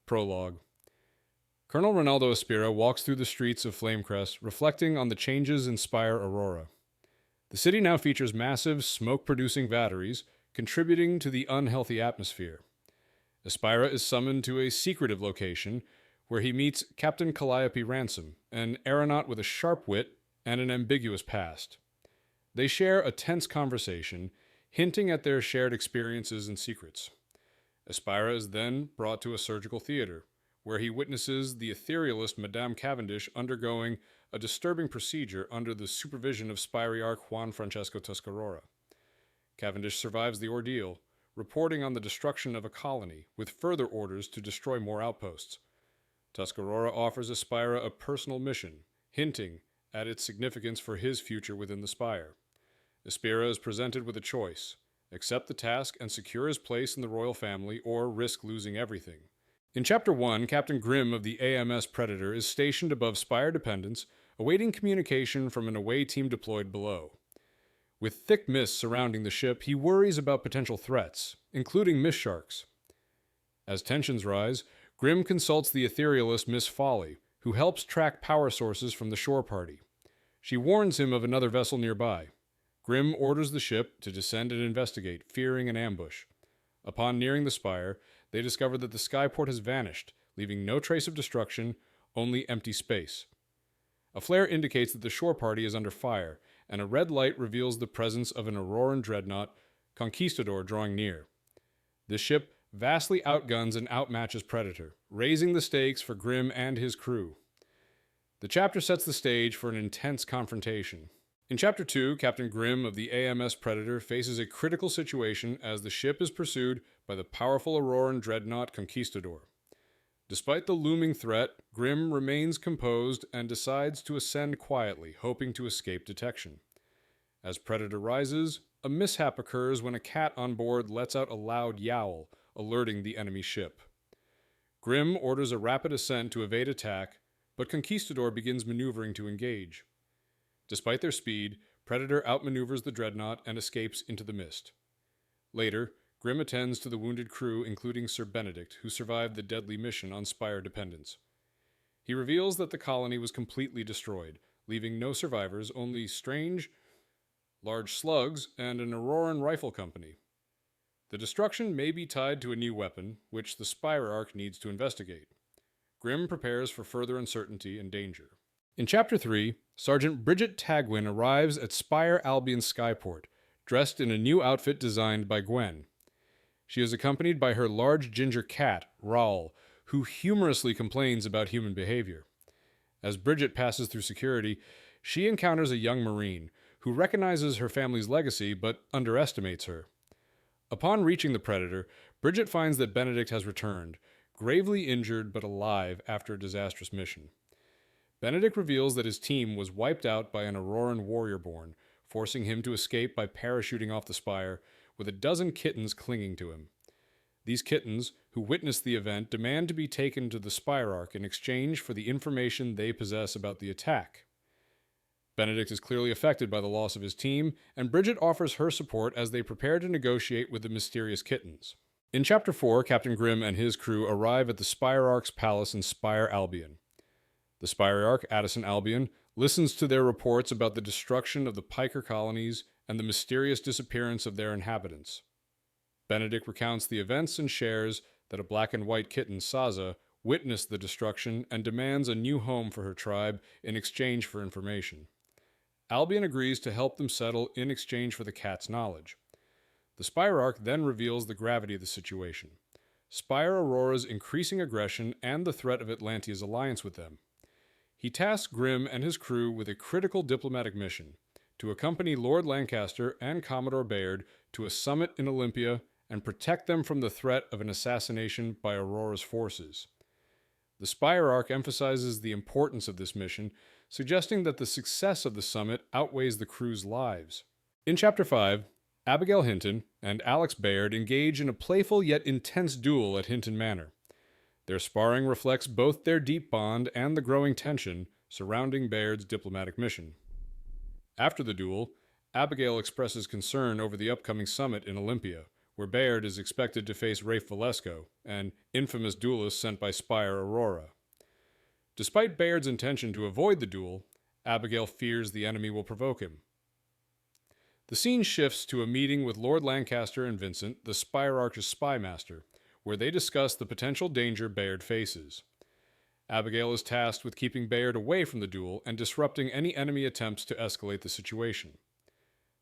Prologue. Colonel Ronaldo Aspira walks through the streets of Flamecrest, reflecting on the changes in Spire Aurora. The city now features massive, smoke-producing batteries, contributing to the unhealthy atmosphere. Aspira is summoned to a secretive location, where he meets Captain Calliope Ransom, an aeronaut with a sharp wit and an ambiguous past. They share a tense conversation, hinting at their shared experiences and secrets. Aspira is then brought to a surgical theater, where he witnesses the etherealist Madame Cavendish undergoing a disturbing procedure under the supervision of Spiriarch Juan Francesco Tuscarora. Cavendish survives the ordeal, reporting on the destruction of a colony, with further orders to destroy more outposts. Tuscarora offers Aspira a personal mission, hinting at its significance for his future within the Spire. Aspira is presented with a choice: accept the task and secure his place in the royal family, or risk losing everything. In Chapter 1, Captain Grimm of the AMS Predator is stationed above Spire Dependence, awaiting communication from an away team deployed below. With thick mist surrounding the ship, he worries about potential threats, including mist sharks. As tensions rise, Grimm consults the etherealist Miss Folly, who helps track power sources from the shore party. She warns him of another vessel nearby. Grimm orders the ship to descend and investigate, fearing an ambush. Upon nearing the Spire, they discover that the skyport has vanished, leaving no trace of destruction, only empty space. A flare indicates that the shore party is under fire, and a red light reveals the presence of an Auroran dreadnought, Conquistador, drawing near. This ship vastly outguns and outmatches Predator, raising the stakes for Grimm and his crew. The chapter sets the stage for an intense confrontation. In Chapter 2, Captain Grimm of the AMS Predator faces a critical situation as the ship is pursued by the powerful Auroran dreadnought Conquistador. Despite the looming threat, Grimm remains composed and decides to ascend quietly, hoping to escape detection. As Predator rises, a mishap occurs when a cat on board lets out a loud yowl, alerting the enemy ship. Grimm orders a rapid ascent to evade attack, but Conquistador begins maneuvering to engage. Despite their speed, Predator outmaneuvers the dreadnought and escapes into the mist. Later, Grimm attends to the wounded crew, including Sir Benedict, who survived the deadly mission on Spire Dependence. He reveals that the colony was completely destroyed, leaving no survivors, only strange, large slugs, and an Auroran rifle company. The destruction may be tied to a new weapon, which the Spiriarch needs to investigate. Grimm prepares for further uncertainty and danger. In Chapter 3, Sergeant Bridget Tagwynn arrives at Spire Albion's skyport, dressed in a new outfit designed by Gwen. She is accompanied by her large ginger cat, Rowl, who humorously complains about human behavior. As Bridget passes through security, she encounters a young Marine, who recognizes her family's legacy but underestimates her. Upon reaching the Predator, Bridget finds that Benedict has returned, gravely injured but alive after a disastrous mission. Benedict reveals that his team was wiped out by an Auroran warrior-born, forcing him to escape by parachuting off the Spire, with a dozen kittens clinging to him. These kittens, who witnessed the event, demand to be taken to the Spiriarch in exchange for the information they possess about the attack. Benedict is clearly affected by the loss of his team, and Bridget offers her support as they prepare to negotiate with the mysterious kittens. In Chapter 4, Captain Grimm and his crew arrive at the Spiriarch's palace in Spire Albion. The Spiriarch, Addison Albion, listens to their reports about the destruction of the piker colonies and the mysterious disappearance of their inhabitants. Benedict recounts the events and shares that a black and white kitten, Saza, witnessed the destruction and demands a new home for her tribe in exchange for information. Albion agrees to help them settle in exchange for the cat's knowledge. The Spiriarch then reveals the gravity of the situation: Spire Aurora's increasing aggression and the threat of Atlantea's alliance with them. He tasks Grimm and his crew with a critical diplomatic mission: to accompany Lord Lancaster and Commodore Bayard to a summit in Olympia and protect them from the threat of an assassination by Aurora's forces. The Spiriarch emphasizes the importance of this mission, suggesting that the success of the summit outweighs the crew's lives. In Chapter 5, Abigail Hinton and Alex Bayard engage in a playful yet intense duel at Hinton Manor. Their sparring reflects both their deep bond and the growing tension surrounding Bayard's diplomatic mission. After the duel, Abigail expresses concern over the upcoming summit in Olympia, where Bayard is expected to face Rafe Valesco, an infamous duelist sent by Spire Aurora. Despite Bayard's intention to avoid the duel, Abigail fears the enemy will provoke him. The scene shifts to a meeting with Lord Lancaster and Vincent, the Spire Arch's spy master, where they discuss the potential danger Bayard faces. Abigail is tasked with keeping Bayard away from the duel and disrupting any enemy attempts to escalate the situation.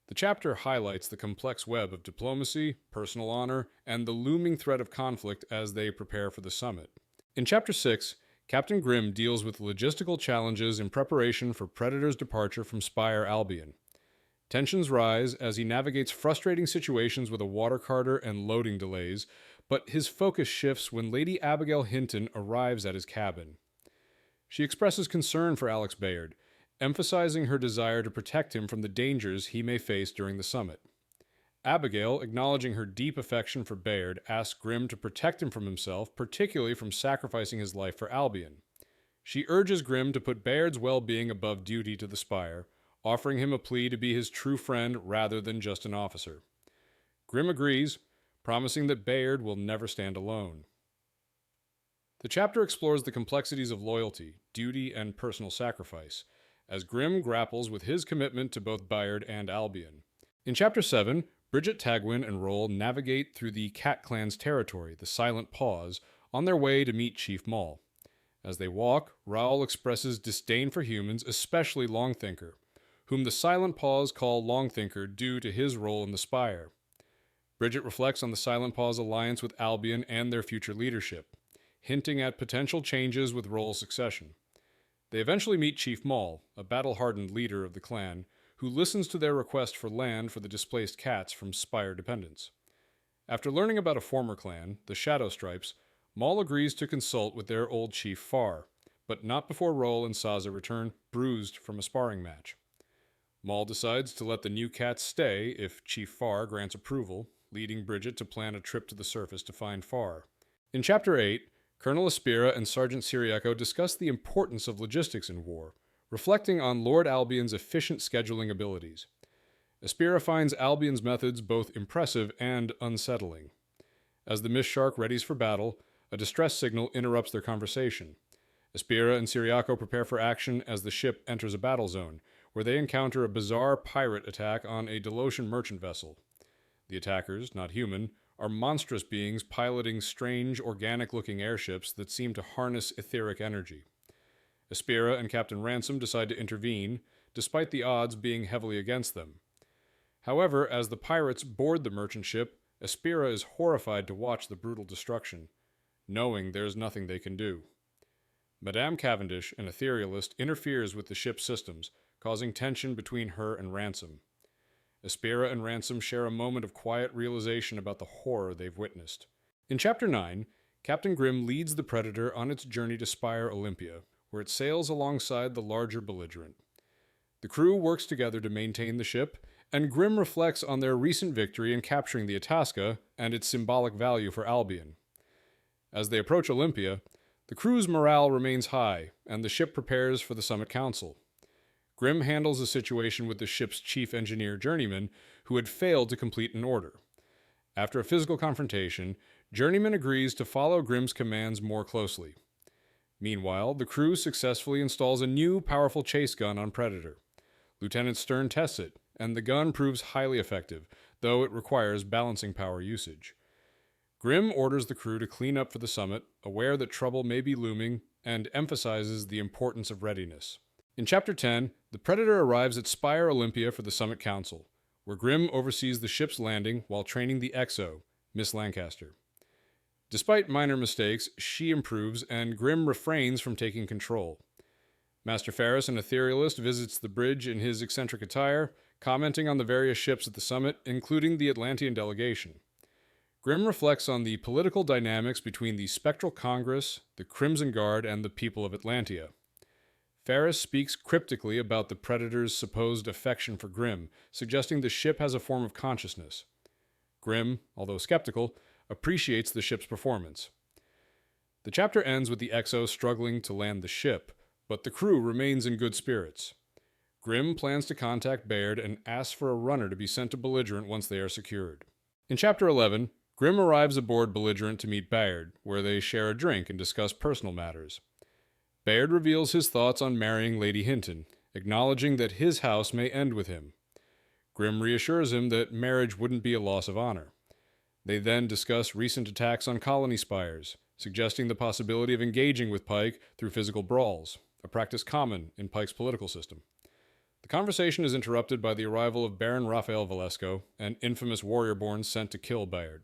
The chapter highlights the complex web of diplomacy, personal honor, and the looming threat of conflict as they prepare for the summit. In Chapter 6, Captain Grimm deals with logistical challenges in preparation for Predator's departure from Spire Albion. Tensions rise as he navigates frustrating situations with a water carter and loading delays, but his focus shifts when Lady Abigail Hinton arrives at his cabin. She expresses concern for Alex Bayard, emphasizing her desire to protect him from the dangers he may face during the summit. Abigail, acknowledging her deep affection for Bayard, asks Grimm to protect him from himself, particularly from sacrificing his life for Albion. She urges Grimm to put Bayard's well-being above duty to the Spire, offering him a plea to be his true friend rather than just an officer. Grimm agrees, promising that Bayard will never stand alone. The chapter explores the complexities of loyalty, duty, and personal sacrifice, as Grimm grapples with his commitment to both Bayard and Albion. In Chapter 7, Bridget Tagwynn and Rowl navigate through the Cat Clan's territory, the Silent Paws, on their way to meet Chief Maul. As they walk, Rowl expresses disdain for humans, especially Longthinker, whom the Silent Paws call Longthinker due to his role in the Spire. Bridget reflects on the Silent Paws' alliance with Albion and their future leadership, hinting at potential changes with Roll's succession. They eventually meet Chief Maul, a battle-hardened leader of the clan, who listens to their request for land for the displaced cats from Spire dependents. After learning about a former clan, the Shadow Stripes, Maul agrees to consult with their old chief Far, but not before Roll and Saza return, bruised from a sparring match. Maul decides to let the new cats stay if Chief Far grants approval, leading Bridget to plan a trip to the surface to find Far. In Chapter 8, Colonel Aspira and Sergeant Cyriaco discuss the importance of logistics in war, reflecting on Lord Albion's efficient scheduling abilities. Aspira finds Albion's methods both impressive and unsettling. As the Mist Shark readies for battle, a distress signal interrupts their conversation. Aspira and Cyriaco prepare for action as the ship enters a battle zone, where they encounter a bizarre pirate attack on a Delosian merchant vessel. The attackers, not human, are monstrous beings piloting strange, organic-looking airships that seem to harness etheric energy. Aspira and Captain Ransom decide to intervene, despite the odds being heavily against them. However, as the pirates board the merchant ship, Aspira is horrified to watch the brutal destruction, knowing there's nothing they can do. Madame Cavendish, an etherealist, interferes with the ship's systems, causing tension between her and Ransom. Aspira and Ransom share a moment of quiet realization about the horror they've witnessed. In Chapter 9, Captain Grimm leads the Predator on its journey to Spire Olympia, where it sails alongside the larger belligerent. The crew works together to maintain the ship, and Grimm reflects on their recent victory in capturing the Itasca and its symbolic value for Albion. As they approach Olympia, the crew's morale remains high, and the ship prepares for the Summit Council. Grimm handles the situation with the ship's chief engineer Journeyman, who had failed to complete an order. After a physical confrontation, Journeyman agrees to follow Grimm's commands more closely. Meanwhile, the crew successfully installs a new, powerful chase gun on Predator. Lieutenant Stern tests it, and the gun proves highly effective, though it requires balancing power usage. Grimm orders the crew to clean up for the summit, aware that trouble may be looming, and emphasizes the importance of readiness. In Chapter 10, the Predator arrives at Spire Olympia for the Summit Council, where Grimm oversees the ship's landing while training the XO, Miss Lancaster. Despite minor mistakes, she improves, and Grimm refrains from taking control. Master Ferus, an etherealist, visits the bridge in his eccentric attire, commenting on the various ships at the summit, including the Atlantean delegation. Grimm reflects on the political dynamics between the Spectral Congress, the Crimson Guard, and the people of Atlantia. Ferus speaks cryptically about the Predator's supposed affection for Grimm, suggesting the ship has a form of consciousness. Grimm, although skeptical, appreciates the ship's performance. The chapter ends with the XO struggling to land the ship, but the crew remains in good spirits. Grimm plans to contact Bayard and asks for a runner to be sent to Belligerent once they are secured. In Chapter 11, Grimm arrives aboard Belligerent to meet Bayard, where they share a drink and discuss personal matters. Bayard reveals his thoughts on marrying Lady Hinton, acknowledging that his house may end with him. Grimm reassures him that marriage wouldn't be a loss of honor. They then discuss recent attacks on colony spires, suggesting the possibility of engaging with Pike through physical brawls, a practice common in Pike's political system. The conversation is interrupted by the arrival of Baron Raphael Valesco, an infamous warrior-born sent to kill Bayard.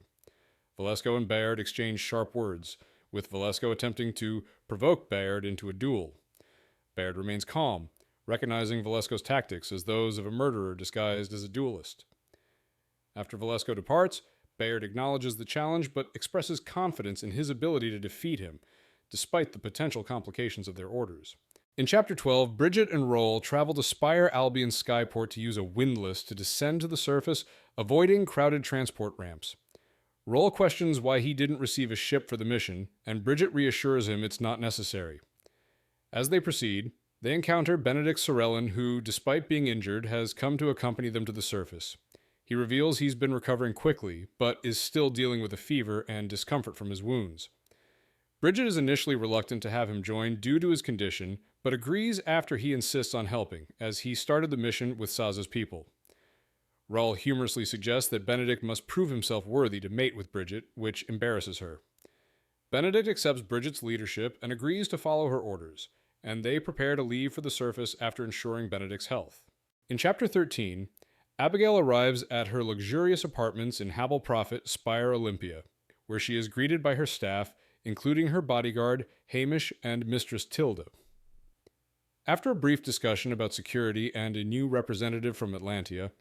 Valesco and Bayard exchange sharp words, with Valesco attempting to provoke Bayard into a duel. Bayard remains calm, recognizing Valesco's tactics as those of a murderer disguised as a duelist. After Valesco departs, Bayard acknowledges the challenge but expresses confidence in his ability to defeat him, despite the potential complications of their orders. In Chapter 12, Bridget and Rowl travel to Spire Albion's skyport to use a windlass to descend to the surface, avoiding crowded transport ramps. Rowl questions why he didn't receive a ship for the mission, and Bridget reassures him it's not necessary. As they proceed, they encounter Benedict Sorellin, who, despite being injured, has come to accompany them to the surface. He reveals he's been recovering quickly, but is still dealing with a fever and discomfort from his wounds. Bridget is initially reluctant to have him join due to his condition, but agrees after he insists on helping, as he started the mission with Saza's people. Rowl humorously suggests that Benedict must prove himself worthy to mate with Bridget, which embarrasses her. Benedict accepts Bridget's leadership and agrees to follow her orders, and they prepare to leave for the surface after ensuring Benedict's health. In Chapter 13, Abigail arrives at her luxurious apartments in Habel Prophet, Spire Olympia, where she is greeted by her staff, including her bodyguard, Hamish, and Mistress Tilda. After a brief discussion about security and a new representative from Atlantia,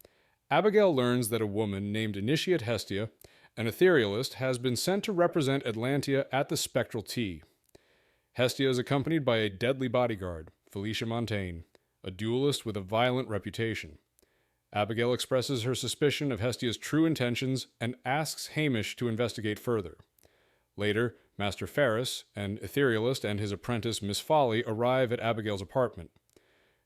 Abigail learns that a woman named Initiate Hestia, an etherealist, has been sent to represent Atlantia at the Spectral Tea. Hestia is accompanied by a deadly bodyguard, Felicia Montaigne, a duelist with a violent reputation. Abigail expresses her suspicion of Hestia's true intentions and asks Hamish to investigate further. Later, Master Ferus, an etherealist, and his apprentice Miss Folly arrive at Abigail's apartment.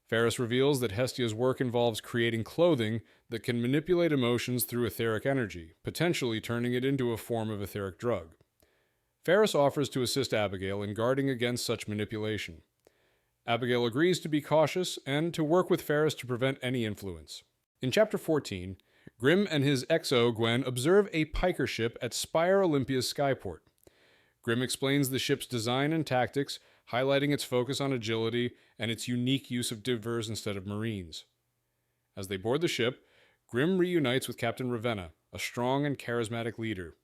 Ferus reveals that Hestia's work involves creating clothing that can manipulate emotions through etheric energy, potentially turning it into a form of etheric drug. Ferus offers to assist Abigail in guarding against such manipulation. Abigail agrees to be cautious and to work with Ferus to prevent any influence. In Chapter 14, Grimm and his XO Gwen observe a piker ship at Spire Olympia's skyport. Grimm explains the ship's design and tactics, highlighting its focus on agility and its unique use of divers instead of marines. As they board the ship, Grimm reunites with Captain Ravenna, a strong and charismatic leader.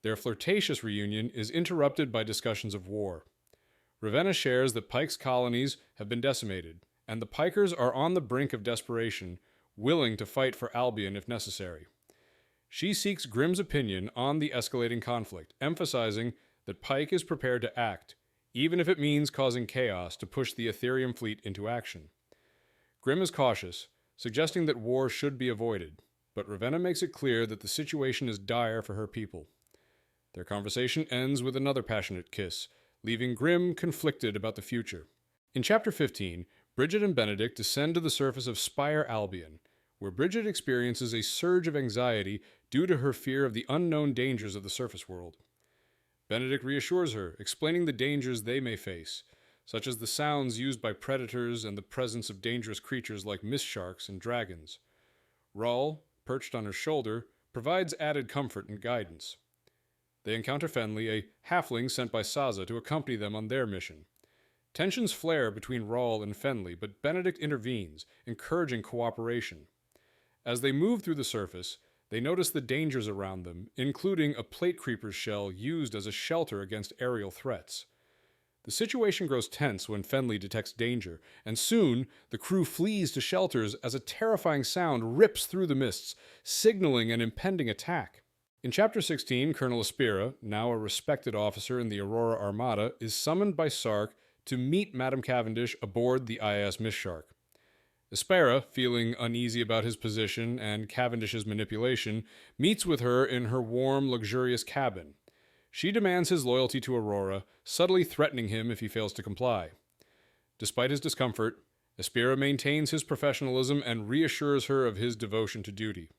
Their flirtatious reunion is interrupted by discussions of war. Ravenna shares that Pike's colonies have been decimated, and the Pikers are on the brink of desperation, willing to fight for Albion if necessary. She seeks Grimm's opinion on the escalating conflict, emphasizing that Pike is prepared to act, even if it means causing chaos to push the Ethereum fleet into action. Grimm is cautious, suggesting that war should be avoided, but Ravenna makes it clear that the situation is dire for her people. Their conversation ends with another passionate kiss, leaving Grimm conflicted about the future. In Chapter 15, Bridget and Benedict descend to the surface of Spire Albion, where Bridget experiences a surge of anxiety due to her fear of the unknown dangers of the surface world. Benedict reassures her, explaining the dangers they may face, such as the sounds used by predators and the presence of dangerous creatures like mist sharks and dragons. Rowl, perched on her shoulder, provides added comfort and guidance. They encounter Fenley, a halfling sent by Saza to accompany them on their mission. Tensions flare between Rowl and Fenley, but Benedict intervenes, encouraging cooperation. As they move through the surface, they notice the dangers around them, including a plate creeper's shell used as a shelter against aerial threats. The situation grows tense when Fenley detects danger, and soon the crew flees to shelters as a terrifying sound rips through the mists, signaling an impending attack. In Chapter 16, Colonel Aspira, now a respected officer in the Aurora Armada, is summoned by Sark to meet Madame Cavendish aboard the IS Miss Shark. Aspera, feeling uneasy about his position and Cavendish's manipulation, meets with her in her warm, luxurious cabin. She demands his loyalty to Aurora, subtly threatening him if he fails to comply. Despite his discomfort, Aspera maintains his professionalism and reassures her of his devotion to duty.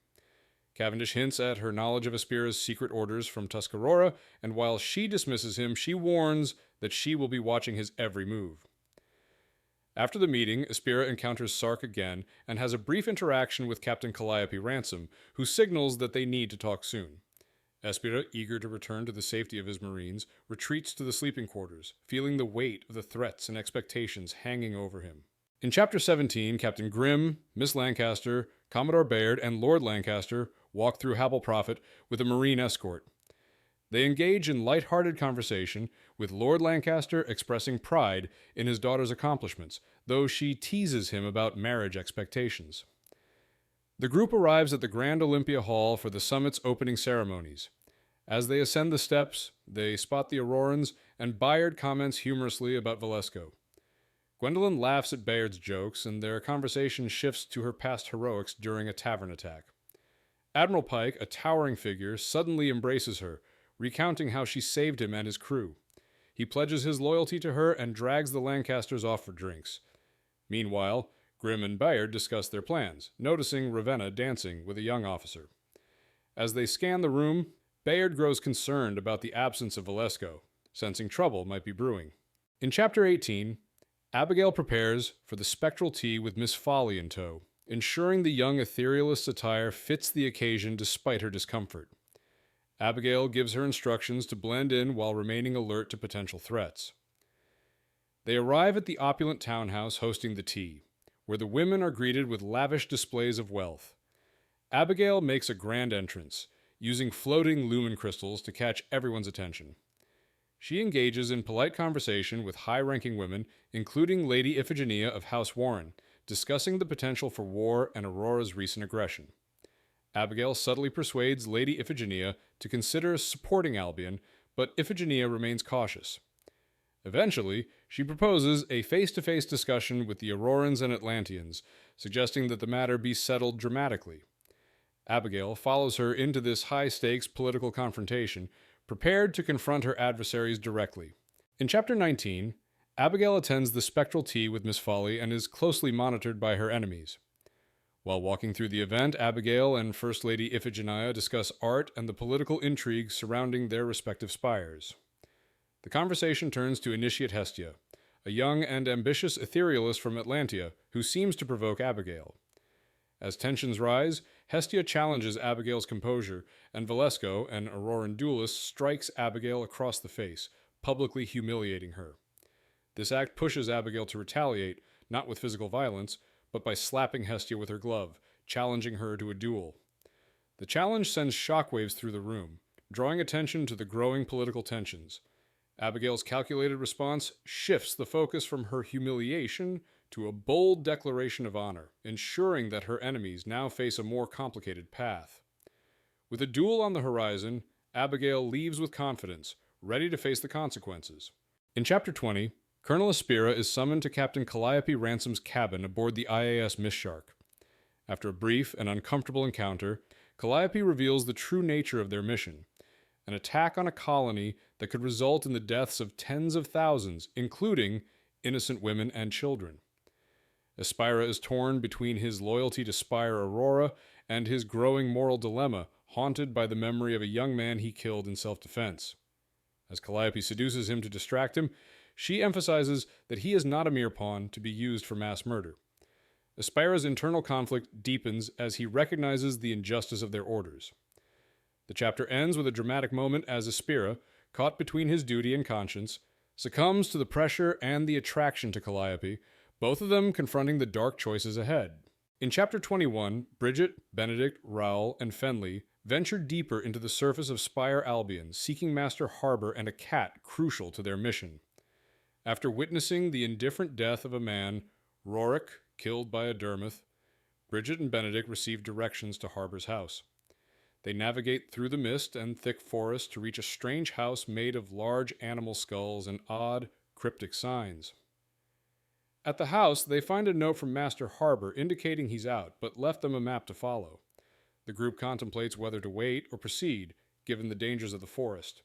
Cavendish hints at her knowledge of Aspira's secret orders from Tuscarora, and while she dismisses him, she warns that she will be watching his every move. After the meeting, Aspira encounters Sark again and has a brief interaction with Captain Calliope Ransom, who signals that they need to talk soon. Aspira, eager to return to the safety of his marines, retreats to the sleeping quarters, feeling the weight of the threats and expectations hanging over him. In Chapter 17, Captain Grimm, Miss Lancaster, Commodore Bayard, and Lord Lancaster walk through Habel Prophet with a marine escort. They engage in light-hearted conversation, with Lord Lancaster expressing pride in his daughter's accomplishments, though she teases him about marriage expectations. The group arrives at the Grand Olympia Hall for the summit's opening ceremonies. As they ascend the steps, they spot the Aurorans, and Bayard comments humorously about Valesco. Gwendolyn laughs at Bayard's jokes, and their conversation shifts to her past heroics during a tavern attack. Admiral Pike, a towering figure, suddenly embraces her, recounting how she saved him and his crew. He pledges his loyalty to her and drags the Lancasters off for drinks. Meanwhile, Grimm and Bayard discuss their plans, noticing Ravenna dancing with a young officer. As they scan the room, Bayard grows concerned about the absence of Valesco, sensing trouble might be brewing. In Chapter 18, Abigail prepares for the spectral tea with Miss Folly in tow, ensuring the young etherealist's attire fits the occasion despite her discomfort. Abigail gives her instructions to blend in while remaining alert to potential threats. They arrive at the opulent townhouse hosting the tea, where the women are greeted with lavish displays of wealth. Abigail makes a grand entrance, using floating lumen crystals to catch everyone's attention. She engages in polite conversation with high-ranking women, including Lady Iphigenia of House Warren, discussing the potential for war and Aurora's recent aggression. Abigail subtly persuades Lady Iphigenia to consider supporting Albion, but Iphigenia remains cautious. Eventually, she proposes a face-to-face discussion with the Aurorans and Atlanteans, suggesting that the matter be settled dramatically. Abigail follows her into this high-stakes political confrontation, prepared to confront her adversaries directly. In Chapter 19, Abigail attends the spectral tea with Miss Folly and is closely monitored by her enemies. While walking through the event, Abigail and First Lady Iphigenia discuss art and the political intrigues surrounding their respective spires. The conversation turns to Initiate Hestia, a young and ambitious etherealist from Atlantia who seems to provoke Abigail. As tensions rise, Hestia challenges Abigail's composure, and Valesco, an Auroran duelist, strikes Abigail across the face, publicly humiliating her. This act pushes Abigail to retaliate, not with physical violence, but by slapping Hestia with her glove, challenging her to a duel. The challenge sends shockwaves through the room, drawing attention to the growing political tensions. Abigail's calculated response shifts the focus from her humiliation to a bold declaration of honor, ensuring that her enemies now face a more complicated path. With a duel on the horizon, Abigail leaves with confidence, ready to face the consequences. In Chapter 20, Colonel Aspira is summoned to Captain Calliope Ransom's cabin aboard the IAS Miss Shark. After a brief and uncomfortable encounter, Calliope reveals the true nature of their mission: an attack on a colony that could result in the deaths of tens of thousands, including innocent women and children. Aspira is torn between his loyalty to Spire Aurora and his growing moral dilemma, haunted by the memory of a young man he killed in self-defense. As Calliope seduces him to distract him, she emphasizes that he is not a mere pawn to be used for mass murder. Aspira's internal conflict deepens as he recognizes the injustice of their orders. The chapter ends with a dramatic moment as Aspira, caught between his duty and conscience, succumbs to the pressure and the attraction to Calliope, both of them confronting the dark choices ahead. In Chapter 21, Bridget, Benedict, Rowl, and Fenley venture deeper into the surface of Spire Albion, seeking Master Harbor and a cat crucial to their mission. After witnessing the indifferent death of a man, Rorik, killed by a Dermot, Bridget and Benedict receive directions to Harbor's house. They navigate through the mist and thick forest to reach a strange house made of large animal skulls and odd, cryptic signs. At the house, they find a note from Master Harbor indicating he's out, but left them a map to follow. The group contemplates whether to wait or proceed, given the dangers of the forest.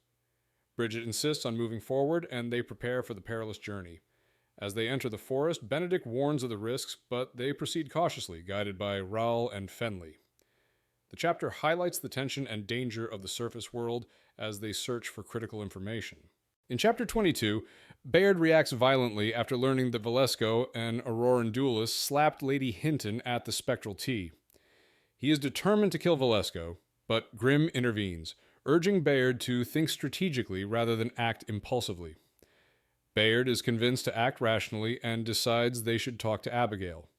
Bridget insists on moving forward, and they prepare for the perilous journey. As they enter the forest, Benedict warns of the risks, but they proceed cautiously, guided by Rowl and Fenley. The chapter highlights the tension and danger of the surface world as they search for critical information. In Chapter 22, Bayard reacts violently after learning that Valesco, an Auroran duelist, slapped Lady Hinton at the spectral tea. He is determined to kill Valesco, but Grimm intervenes, urging Bayard to think strategically rather than act impulsively. Bayard is convinced to act rationally and decides they should talk to Abigail.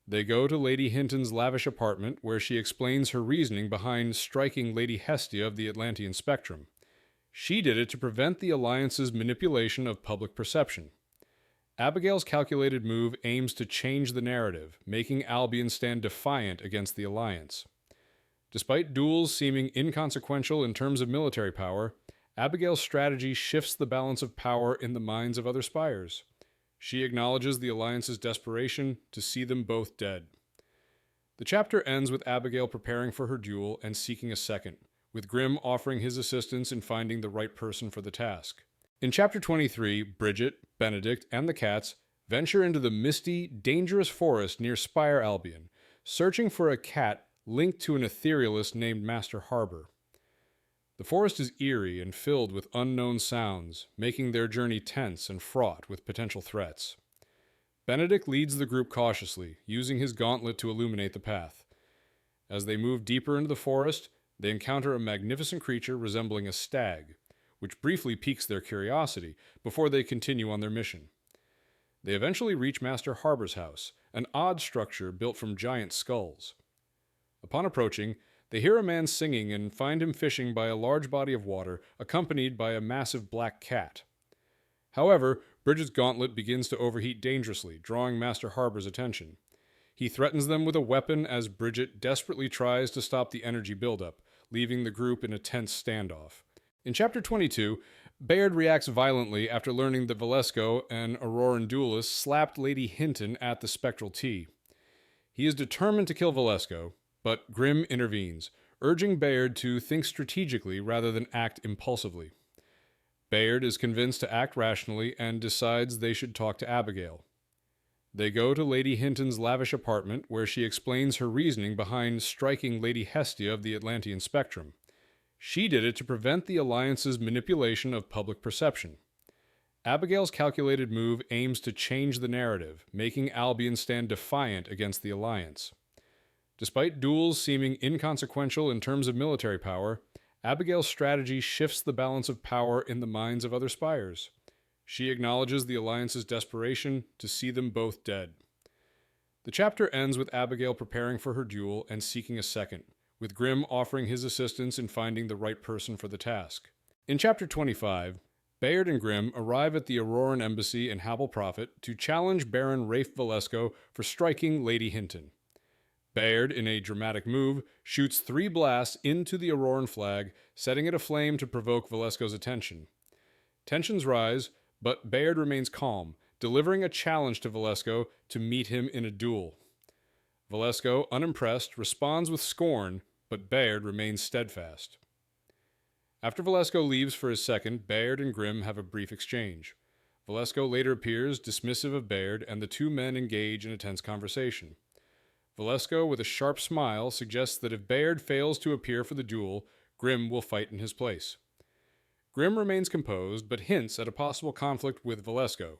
They go to Lady Hinton's lavish apartment, where she explains her reasoning behind striking Lady Hestia of the Atlantean spectrum. She did it to prevent the Alliance's manipulation of public perception. Abigail's calculated move aims to change the narrative, making Albion stand defiant against the Alliance. Despite duels seeming inconsequential in terms of military power, Abigail's strategy shifts the balance of power in the minds of other spires. She acknowledges the Alliance's desperation to see them both dead. The chapter ends with Abigail preparing for her duel and seeking a second, with Grimm offering his assistance in finding the right person for the task. In Chapter 23, Bridget, Benedict, and the cats venture into the misty, dangerous forest near Spire Albion, searching for a cat linked to an etherealist named Master Harbor. The forest is eerie and filled with unknown sounds, making their journey tense and fraught with potential threats. Benedict leads the group cautiously, using his gauntlet to illuminate the path. As they move deeper into the forest, they encounter a magnificent creature resembling a stag, which briefly piques their curiosity before they continue on their mission. They eventually reach Master Harbor's house, an odd structure built from giant skulls. Upon approaching, they hear a man singing and find him fishing by a large body of water, accompanied by a massive black cat. However, Bridget's gauntlet begins to overheat dangerously, drawing Master Harbor's attention. He threatens them with a weapon as Bridget desperately tries to stop the energy buildup, leaving the group in a tense standoff. In Chapter 22, Bayard reacts violently after learning that Valesco, an Auroran duelist, slapped Lady Hinton at the spectral tea. He is determined to kill Valesco, but Grimm intervenes, urging Bayard to think strategically rather than act impulsively. Bayard is convinced to act rationally and decides they should talk to Abigail. They go to Lady Hinton's lavish apartment, where she explains her reasoning behind striking Lady Hestia of the Atlantean spectrum. She did it to prevent the Alliance's manipulation of public perception. Abigail's calculated move aims to change the narrative, making Albion stand defiant against the Alliance. Despite duels seeming inconsequential in terms of military power, Abigail's strategy shifts the balance of power in the minds of other spires. She acknowledges the Alliance's desperation to see them both dead. The chapter ends with Abigail preparing for her duel and seeking a second, with Grimm offering his assistance in finding the right person for the task. In Chapter 25, Bayard and Grimm arrive at the Auroran embassy in Habel Prophet to challenge Baron Rafe Valesco for striking Lady Hinton. Bayard, in a dramatic move, shoots 3 blasts into the Auroran flag, setting it aflame to provoke Valesco's attention. Tensions rise, but Bayard remains calm, delivering a challenge to Valesco to meet him in a duel. Valesco, unimpressed, responds with scorn, but Bayard remains steadfast. After Valesco leaves for his second, Bayard and Grimm have a brief exchange. Valesco later appears, dismissive of Bayard, and the two men engage in a tense conversation. Valesco, with a sharp smile, suggests that if Bayard fails to appear for the duel, Grimm will fight in his place. Grimm remains composed, but hints at a possible conflict with Valesco.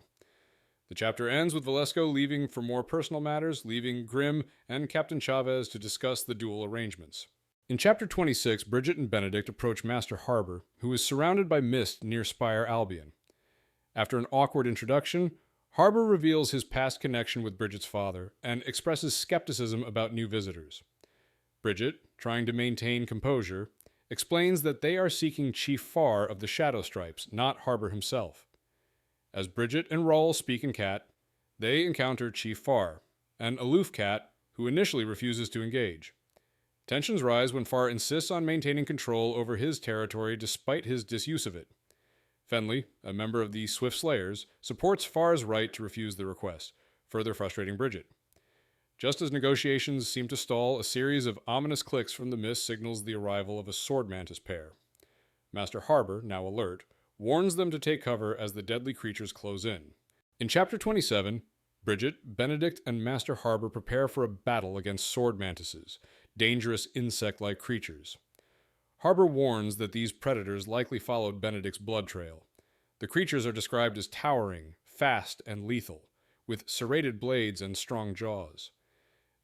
The chapter ends with Valesco leaving for more personal matters, leaving Grimm and Captain Chavez to discuss the duel arrangements. In Chapter 26, Bridget and Benedict approach Master Harbor, who is surrounded by mist near Spire Albion. After an awkward introduction, Harbor reveals his past connection with Bridget's father and expresses skepticism about new visitors. Bridget, trying to maintain composure, explains that they are seeking Chief Far of the Shadow Stripes, not Harbor himself. As Bridget and Rowl speak in Cat, they encounter Chief Far, an aloof cat who initially refuses to engage. Tensions rise when Far insists on maintaining control over his territory despite his disuse of it. Fenley, a member of the Swift Slayers, supports Far's right to refuse the request, further frustrating Bridget. Just as negotiations seem to stall, a series of ominous clicks from the mist signals the arrival of a sword mantis pair. Master Harbor, now alert, warns them to take cover as the deadly creatures close in. In Chapter 27, Bridget, Benedict, and Master Harbor prepare for a battle against sword mantises, dangerous insect-like creatures. Harbor warns that these predators likely followed Benedict's blood trail. The creatures are described as towering, fast, and lethal, with serrated blades and strong jaws.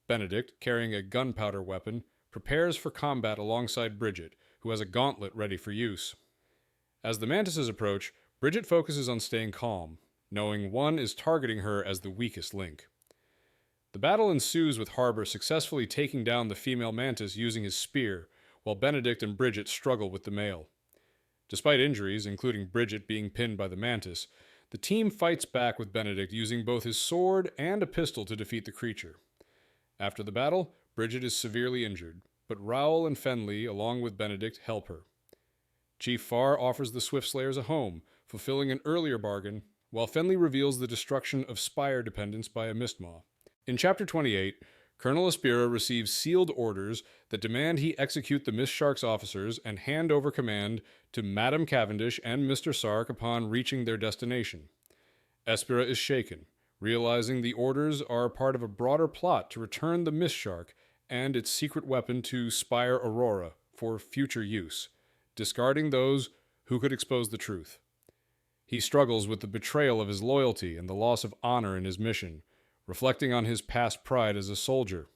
Benedict, carrying a gunpowder weapon, prepares for combat alongside Bridget, who has a gauntlet ready for use. As the mantises approach, Bridget focuses on staying calm, knowing one is targeting her as the weakest link. The battle ensues with Harbor successfully taking down the female mantis using his spear, while Benedict and Bridget struggle with the male. Despite injuries, including Bridget being pinned by the mantis, the team fights back with Benedict using both his sword and a pistol to defeat the creature. After the battle, Bridget is severely injured, but Rowl and Fenley, along with Benedict, help her. Chief Farr offers the Swiftslayers a home, fulfilling an earlier bargain, while Fenley reveals the destruction of Spire dependence by a Mistmaw. In Chapter 28, Colonel Aspira receives sealed orders that demand he execute the Mistshark's officers and hand over command to Madame Cavendish and Mr. Sark upon reaching their destination. Aspira is shaken, realizing the orders are part of a broader plot to return the Mistshark and its secret weapon to Spire Aurora for future use, discarding those who could expose the truth. He struggles with the betrayal of his loyalty and the loss of honor in his mission, reflecting on his past pride as a soldier.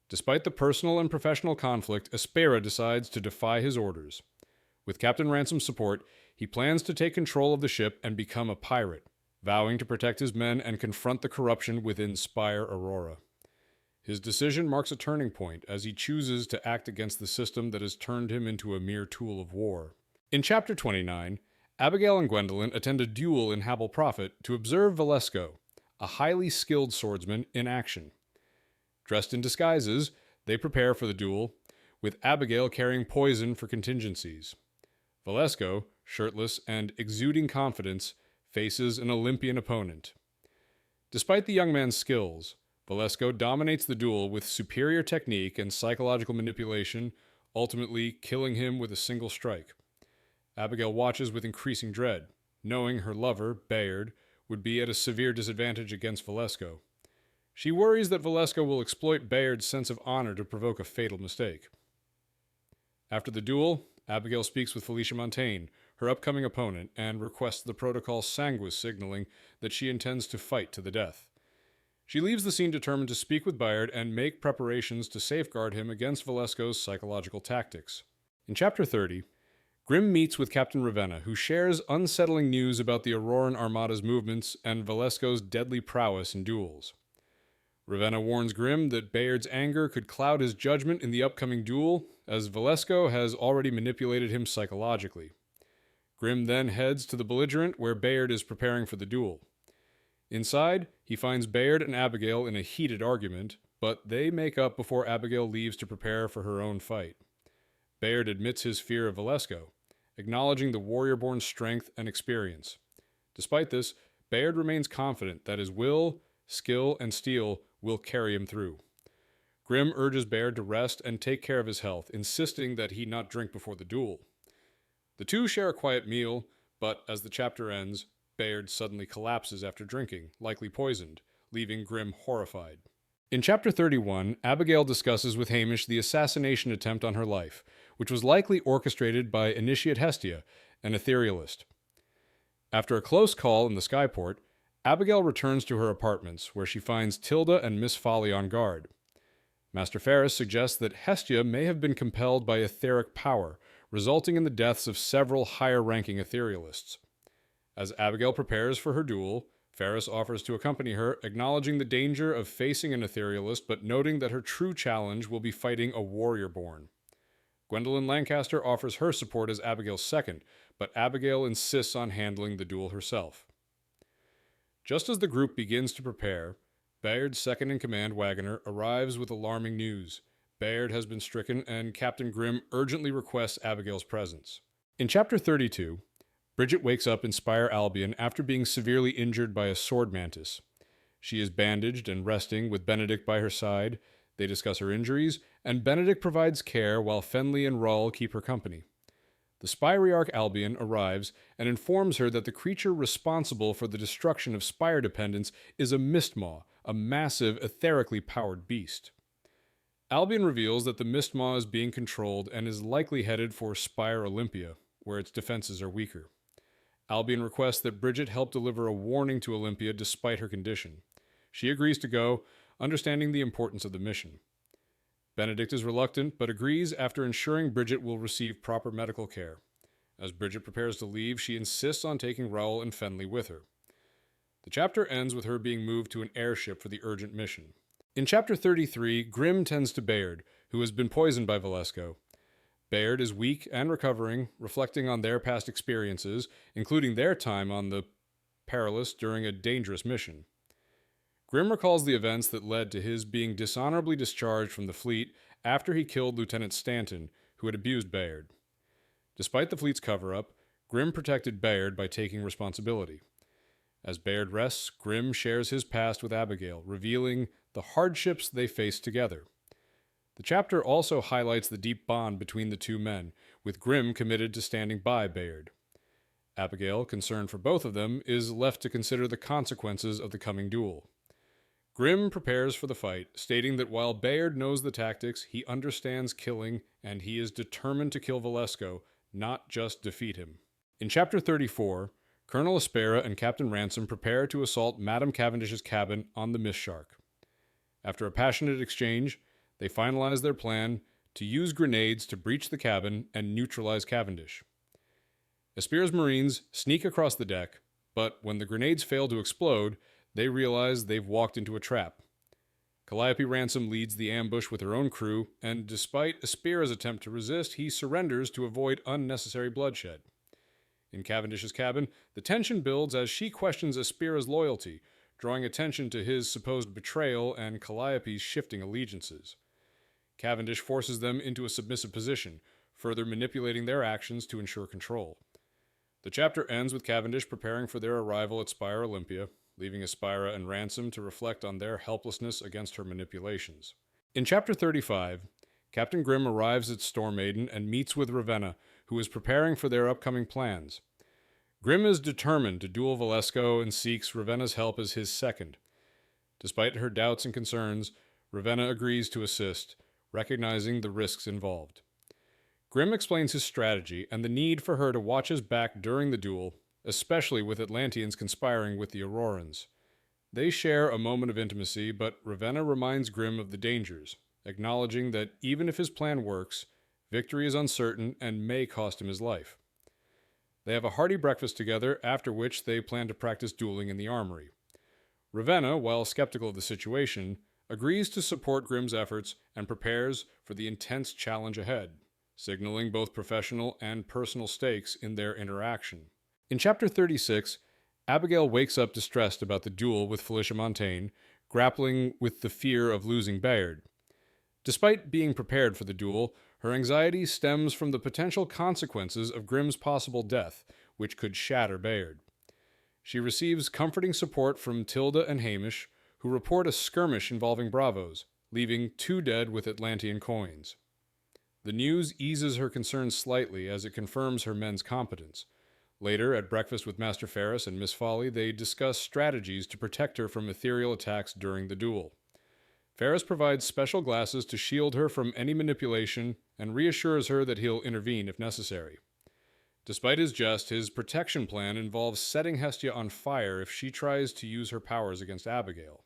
Despite the personal and professional conflict, Aspira decides to defy his orders. With Captain Ransom's support, he plans to take control of the ship and become a pirate, vowing to protect his men and confront the corruption within Spire Aurora. His decision marks a turning point as he chooses to act against the system that has turned him into a mere tool of war. In Chapter 29, Abigail and Gwendolyn attend a duel in Habel Prophet to observe Valesco, a highly skilled swordsman, in action. Dressed in disguises, they prepare for the duel, with Abigail carrying poison for contingencies. Valesco, shirtless and exuding confidence, faces an Olympian opponent. Despite the young man's skills, Valesco dominates the duel with superior technique and psychological manipulation, ultimately killing him with a single strike. Abigail watches with increasing dread, knowing her lover, Bayard, would be at a severe disadvantage against Valesco. She worries that Valesco will exploit Bayard's sense of honor to provoke a fatal mistake. After the duel, Abigail speaks with Felicia Montaigne, her upcoming opponent, and requests the protocol Sanguis signaling that she intends to fight to the death. She leaves the scene determined to speak with Bayard and make preparations to safeguard him against Valesco's psychological tactics. In Chapter 30, Grimm meets with Captain Ravenna, who shares unsettling news about the Auroran Armada's movements and Valesco's deadly prowess in duels. Ravenna warns Grimm that Bayard's anger could cloud his judgment in the upcoming duel, as Valesco has already manipulated him psychologically. Grimm then heads to the belligerent where Bayard is preparing for the duel. Inside, he finds Bayard and Abigail in a heated argument, but they make up before Abigail leaves to prepare for her own fight. Bayard admits his fear of Valesco, acknowledging the warrior-born strength and experience. Despite this, Bayard remains confident that his will, skill, and steel will carry him through. Grimm urges Bayard to rest and take care of his health, insisting that he not drink before the duel. The two share a quiet meal, but as the chapter ends, Bayard suddenly collapses after drinking, likely poisoned, leaving Grimm horrified. In Chapter 31, Abigail discusses with Hamish the assassination attempt on her life, which was likely orchestrated by Initiate Hestia, an etherealist. After a close call in the skyport, Abigail returns to her apartments, where she finds Tilda and Miss Folly on guard. Master Ferus suggests that Hestia may have been compelled by etheric power, resulting in the deaths of several higher-ranking etherealists. As Abigail prepares for her duel, Ferus offers to accompany her, acknowledging the danger of facing an etherealist, but noting that her true challenge will be fighting a warrior-born. Gwendolyn Lancaster offers her support as Abigail's second, but Abigail insists on handling the duel herself. Just as the group begins to prepare, Bayard's second-in-command wagoner arrives with alarming news. Bayard has been stricken, and Captain Grimm urgently requests Abigail's presence. In Chapter 32, Bridget wakes up in Spire Albion after being severely injured by a sword mantis. She is bandaged and resting with Benedict by her side. They discuss her injuries, and Benedict provides care while Fenley and Rowl keep her company. The Spirearch Albion arrives and informs her that the creature responsible for the destruction of Spire dependence is a Mistmaw, a massive, etherically powered beast. Albion reveals that the Mistmaw is being controlled and is likely headed for Spire Olympia, where its defenses are weaker. Albion requests that Bridget help deliver a warning to Olympia despite her condition. She agrees to go, understanding the importance of the mission. Benedict is reluctant, but agrees after ensuring Bridget will receive proper medical care. As Bridget prepares to leave, she insists on taking Rowl and Fenley with her. The chapter ends with her being moved to an airship for the urgent mission. In Chapter 33, Grimm tends to Bayard, who has been poisoned by Valesco. Bayard is weak and recovering, reflecting on their past experiences, including their time on the Perilous during a dangerous mission. Grimm recalls the events that led to his being dishonorably discharged from the fleet after he killed Lieutenant Stanton, who had abused Bayard. Despite the fleet's cover-up, Grimm protected Bayard by taking responsibility. As Bayard rests, Grimm shares his past with Abigail, revealing the hardships they faced together. The chapter also highlights the deep bond between the two men, with Grimm committed to standing by Bayard. Abigail, concerned for both of them, is left to consider the consequences of the coming duel. Grimm prepares for the fight, stating that while Bayard knows the tactics, he understands killing, and he is determined to kill Valesco, not just defeat him. In Chapter 34, Colonel Aspera and Captain Ransom prepare to assault Madame Cavendish's cabin on the Mist Shark. After a passionate exchange, they finalize their plan to use grenades to breach the cabin and neutralize Cavendish. Aspera's Marines sneak across the deck, but when the grenades fail to explode, they realize they've walked into a trap. Calliope Ransom leads the ambush with her own crew, and despite Aspera's attempt to resist, he surrenders to avoid unnecessary bloodshed. In Cavendish's cabin, the tension builds as she questions Aspera's loyalty, drawing attention to his supposed betrayal and Calliope's shifting allegiances. Cavendish forces them into a submissive position, further manipulating their actions to ensure control. The chapter ends with Cavendish preparing for their arrival at Spire Olympia, leaving Aspera and Ransom to reflect on their helplessness against her manipulations. In Chapter 35, Captain Grimm arrives at Storm Maiden and meets with Ravenna, who is preparing for their upcoming plans. Grimm is determined to duel Valesco and seeks Ravenna's help as his second. Despite her doubts and concerns, Ravenna agrees to assist, recognizing the risks involved. Grimm explains his strategy and the need for her to watch his back during the duel, especially with Atlanteans conspiring with the Aurorans. They share a moment of intimacy, but Ravenna reminds Grimm of the dangers, acknowledging that even if his plan works, victory is uncertain and may cost him his life. They have a hearty breakfast together, after which they plan to practice dueling in the armory. Ravenna, while skeptical of the situation, agrees to support Grimm's efforts and prepares for the intense challenge ahead, signaling both professional and personal stakes in their interaction. In Chapter 36, Abigail wakes up distressed about the duel with Felicia Montaigne, grappling with the fear of losing Bayard. Despite being prepared for the duel, her anxiety stems from the potential consequences of Grimm's possible death, which could shatter Bayard. She receives comforting support from Tilda and Hamish, who report a skirmish involving Bravos, leaving 2 dead with Atlantean coins. The news eases her concerns slightly as it confirms her men's competence. Later, at breakfast with Master Ferus and Miss Folly, they discuss strategies to protect her from ethereal attacks during the duel. Ferus provides special glasses to shield her from any manipulation and reassures her that he'll intervene if necessary. Despite his jest, his protection plan involves setting Hestia on fire if she tries to use her powers against Abigail.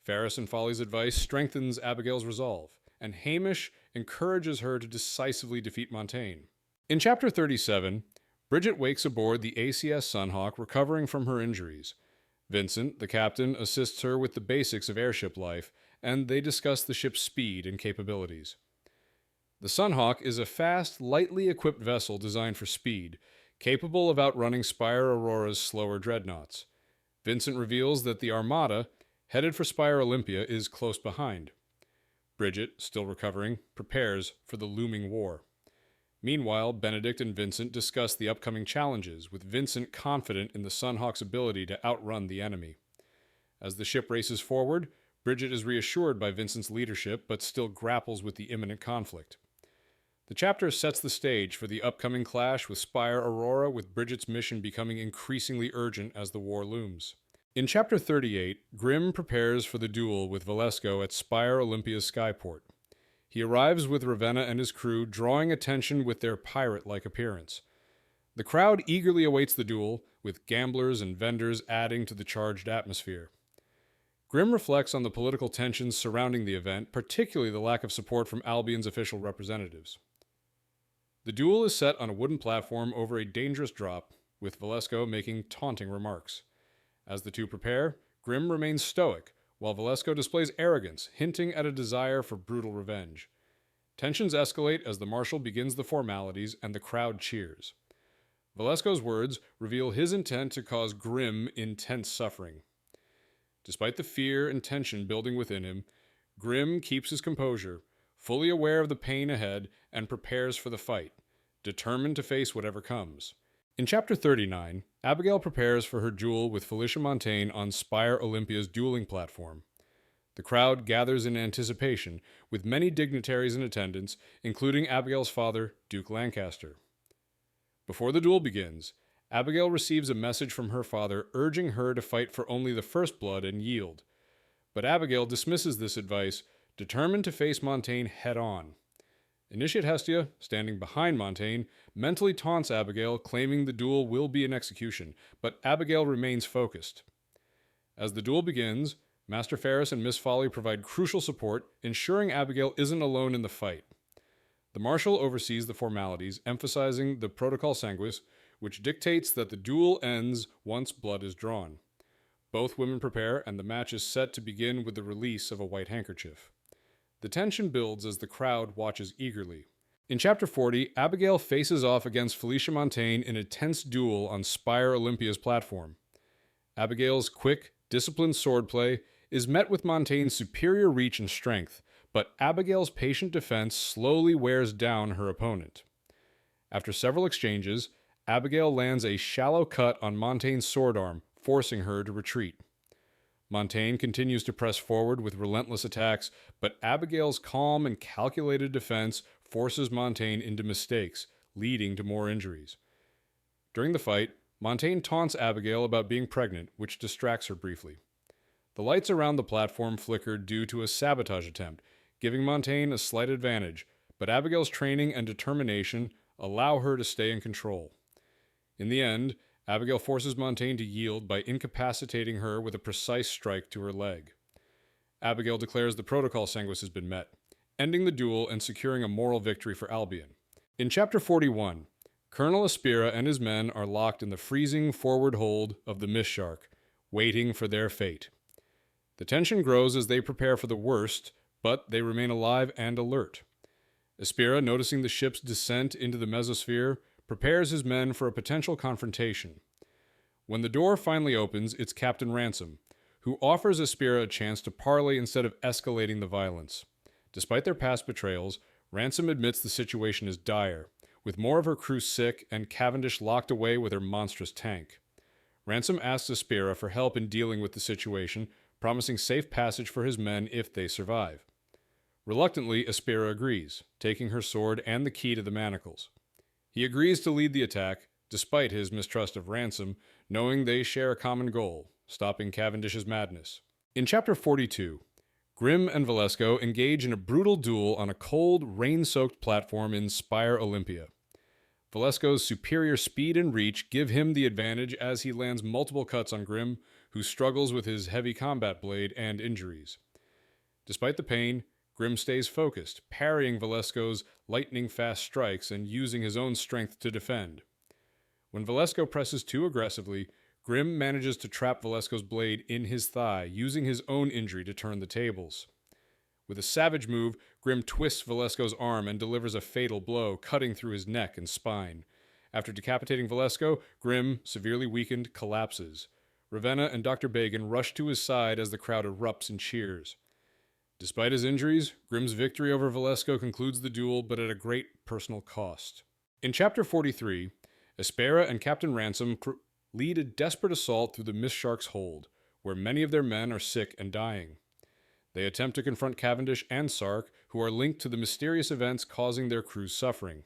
Ferus and Folly's advice strengthens Abigail's resolve, and Hamish encourages her to decisively defeat Montaigne. In Chapter 37, Bridget wakes aboard the ACS Sunhawk, recovering from her injuries. Vincent, the captain, assists her with the basics of airship life, and they discuss the ship's speed and capabilities. The Sunhawk is a fast, lightly equipped vessel designed for speed, capable of outrunning Spire Aurora's slower dreadnoughts. Vincent reveals that the Armada, headed for Spire Olympia, is close behind. Bridget, still recovering, prepares for the looming war. Meanwhile, Benedict and Vincent discuss the upcoming challenges, with Vincent confident in the Sunhawk's ability to outrun the enemy. As the ship races forward, Bridget is reassured by Vincent's leadership, but still grapples with the imminent conflict. The chapter sets the stage for the upcoming clash with Spire Aurora, with Bridget's mission becoming increasingly urgent as the war looms. In Chapter 38, Grimm prepares for the duel with Valesco at Spire Olympia's skyport. He arrives with Ravenna and his crew, drawing attention with their pirate-like appearance. The crowd eagerly awaits the duel, with gamblers and vendors adding to the charged atmosphere. Grimm reflects on the political tensions surrounding the event, particularly the lack of support from Albion's official representatives. The duel is set on a wooden platform over a dangerous drop, with Velasco making taunting remarks. As the two prepare, Grimm remains stoic, while Velasco displays arrogance, hinting at a desire for brutal revenge. Tensions escalate as the marshal begins the formalities and the crowd cheers. Velasco's words reveal his intent to cause Grimm intense suffering. Despite the fear and tension building within him, Grimm keeps his composure, fully aware of the pain ahead, and prepares for the fight, determined to face whatever comes. In Chapter 39, Abigail prepares for her duel with Felicia Montaigne on Spire Olympia's dueling platform. The crowd gathers in anticipation, with many dignitaries in attendance, including Abigail's father, Duke Lancaster. Before the duel begins, Abigail receives a message from her father urging her to fight for only the first blood and yield. But Abigail dismisses this advice, determined to face Montaigne head-on. Initiate Hestia, standing behind Montaigne, mentally taunts Abigail, claiming the duel will be an execution, but Abigail remains focused. As the duel begins, Master Ferus and Miss Folly provide crucial support, ensuring Abigail isn't alone in the fight. The Marshal oversees the formalities, emphasizing the Protocol Sanguis, which dictates that the duel ends once blood is drawn. Both women prepare, and the match is set to begin with the release of a white handkerchief. The tension builds as the crowd watches eagerly. In Chapter 40, Abigail faces off against Felicia Montaigne in a tense duel on Spire Olympia's platform. Abigail's quick, disciplined swordplay is met with Montaigne's superior reach and strength, but Abigail's patient defense slowly wears down her opponent. After several exchanges, Abigail lands a shallow cut on Montaigne's sword arm, forcing her to retreat. Montaigne continues to press forward with relentless attacks, but Abigail's calm and calculated defense forces Montaigne into mistakes, leading to more injuries. During the fight, Montaigne taunts Abigail about being pregnant, which distracts her briefly. The lights around the platform flicker due to a sabotage attempt, giving Montaigne a slight advantage, but Abigail's training and determination allow her to stay in control. In the end, Abigail forces Montaigne to yield by incapacitating her with a precise strike to her leg. Abigail declares the Protocol Sanguis has been met, ending the duel and securing a moral victory for Albion. In Chapter 41, Colonel Aspira and his men are locked in the freezing forward hold of the Mist Shark, waiting for their fate. The tension grows as they prepare for the worst, but they remain alive and alert. Aspira, noticing the ship's descent into the mesosphere, prepares his men for a potential confrontation. When the door finally opens, it's Captain Ransom, who offers Aspira a chance to parley instead of escalating the violence. Despite their past betrayals, Ransom admits the situation is dire, with more of her crew sick and Cavendish locked away with her monstrous tank. Ransom asks Aspira for help in dealing with the situation, promising safe passage for his men if they survive. Reluctantly, Aspira agrees, taking her sword and the key to the manacles. He agrees to lead the attack, despite his mistrust of Ransom, knowing they share a common goal, stopping Cavendish's madness. In Chapter 42, Grimm and Velasco engage in a brutal duel on a cold, rain-soaked platform in Spire Olympia. Velasco's superior speed and reach give him the advantage as he lands multiple cuts on Grimm, who struggles with his heavy combat blade and injuries. Despite the pain, Grimm stays focused, parrying Velasco's lightning-fast strikes and using his own strength to defend. When Velasco presses too aggressively, Grimm manages to trap Velasco's blade in his thigh, using his own injury to turn the tables. With a savage move, Grimm twists Velasco's arm and delivers a fatal blow, cutting through his neck and spine. After decapitating Velasco, Grimm, severely weakened, collapses. Ravenna and Dr. Bagan rush to his side as the crowd erupts in cheers. Despite his injuries, Grimm's victory over Velasco concludes the duel, but at a great personal cost. In Chapter 43, Aspira and Captain Ransom lead a desperate assault through the Mist Shark's hold, where many of their men are sick and dying. They attempt to confront Cavendish and Sark, who are linked to the mysterious events causing their crew's suffering.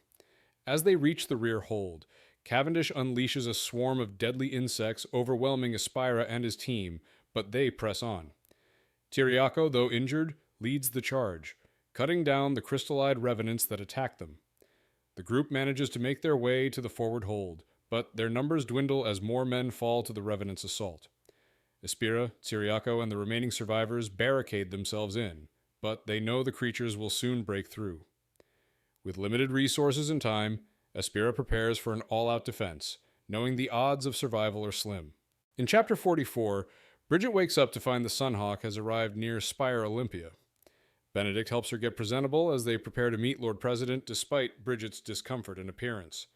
As they reach the rear hold, Cavendish unleashes a swarm of deadly insects, overwhelming Aspira and his team, but they press on. Tiriaco, though injured, leads the charge. cutting down the crystallized revenants that attack them. The group manages to make their way to the forward hold, but their numbers dwindle as more men fall to the revenants' assault. Aspira, Ciriaco, and the remaining survivors barricade themselves in, but they know the creatures will soon break through. With limited resources and time, Aspira prepares for an all-out defense, knowing the odds of survival are slim. In Chapter 44, Bridget wakes up to find the Sunhawk has arrived near Spire Olympia. Benedict helps her get presentable as they prepare to meet Lord President despite Bridget's discomfort and appearance.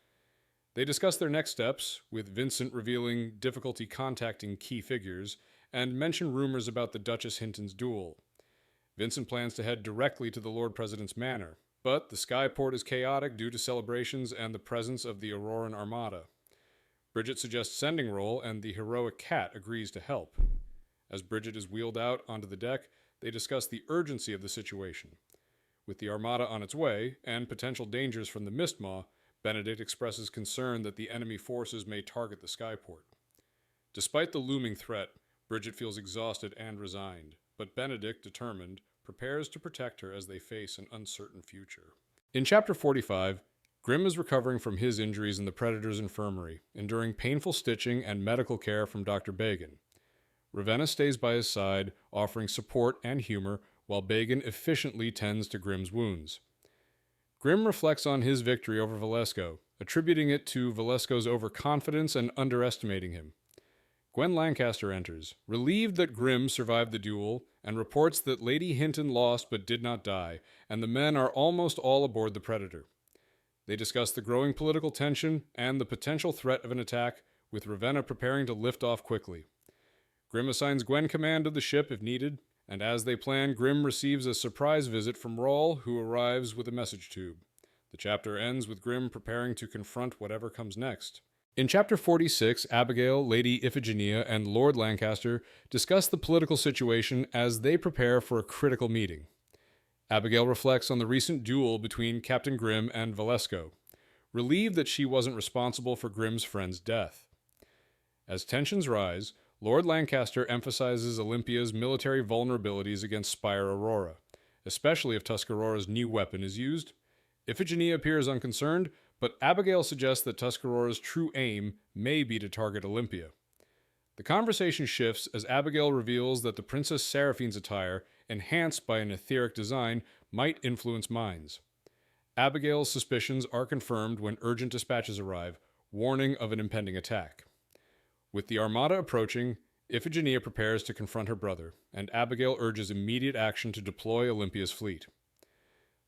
They discuss their next steps, with Vincent revealing difficulty contacting key figures, and mention rumors about the Duchess Hinton's duel. Vincent plans to head directly to the Lord President's manor, but the skyport is chaotic due to celebrations and the presence of the Auroran Armada. Bridget suggests sending Rowl, and the heroic cat agrees to help. As Bridget is wheeled out onto the deck, they discuss the urgency of the situation. With the Armada on its way, and potential dangers from the Mistmaw, Benedict expresses concern that the enemy forces may target the skyport. Despite the looming threat, Bridget feels exhausted and resigned, but Benedict, determined, prepares to protect her as they face an uncertain future. In Chapter 45, Grimm is recovering from his injuries in the Predator's infirmary, enduring painful stitching and medical care from Dr. Bagan. Ravenna stays by his side, offering support and humor, while Bagan efficiently tends to Grimm's wounds. Grimm reflects on his victory over Valesco, attributing it to Valesco's overconfidence and underestimating him. Gwen Lancaster enters, relieved that Grimm survived the duel, and reports that Lady Hinton lost but did not die, and the men are almost all aboard the Predator. They discuss the growing political tension and the potential threat of an attack, with Ravenna preparing to lift off quickly. Grimm assigns Gwen command of the ship if needed, and as they plan, Grimm receives a surprise visit from Rowl, who arrives with a message tube. The chapter ends with Grimm preparing to confront whatever comes next. In Chapter 46, Abigail, Lady Iphigenia, and Lord Lancaster discuss the political situation as they prepare for a critical meeting. Abigail reflects on the recent duel between Captain Grimm and Valesco, relieved that she wasn't responsible for Grimm's friend's death. As tensions rise, Lord Lancaster emphasizes Olympia's military vulnerabilities against Spire Aurora, especially if Tuscarora's new weapon is used. Iphigenia appears unconcerned, but Abigail suggests that Tuscarora's true aim may be to target Olympia. The conversation shifts as Abigail reveals that the Princess Seraphine's attire, enhanced by an etheric design, might influence minds. Abigail's suspicions are confirmed when urgent dispatches arrive, warning of an impending attack. With the Armada approaching, Iphigenia prepares to confront her brother, and Abigail urges immediate action to deploy Olympia's fleet.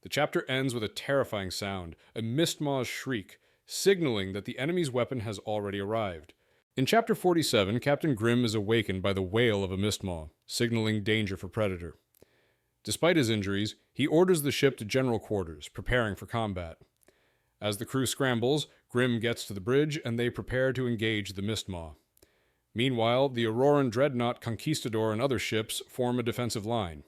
The chapter ends with a terrifying sound, a Mistmaw's shriek, signaling that the enemy's weapon has already arrived. In Chapter 47, Captain Grimm is awakened by the wail of a Mistmaw, signaling danger for Predator. Despite his injuries, he orders the ship to general quarters, preparing for combat. As the crew scrambles, Grimm gets to the bridge, and they prepare to engage the Mistmaw. Meanwhile, the Auroran dreadnought Conquistador and other ships form a defensive line.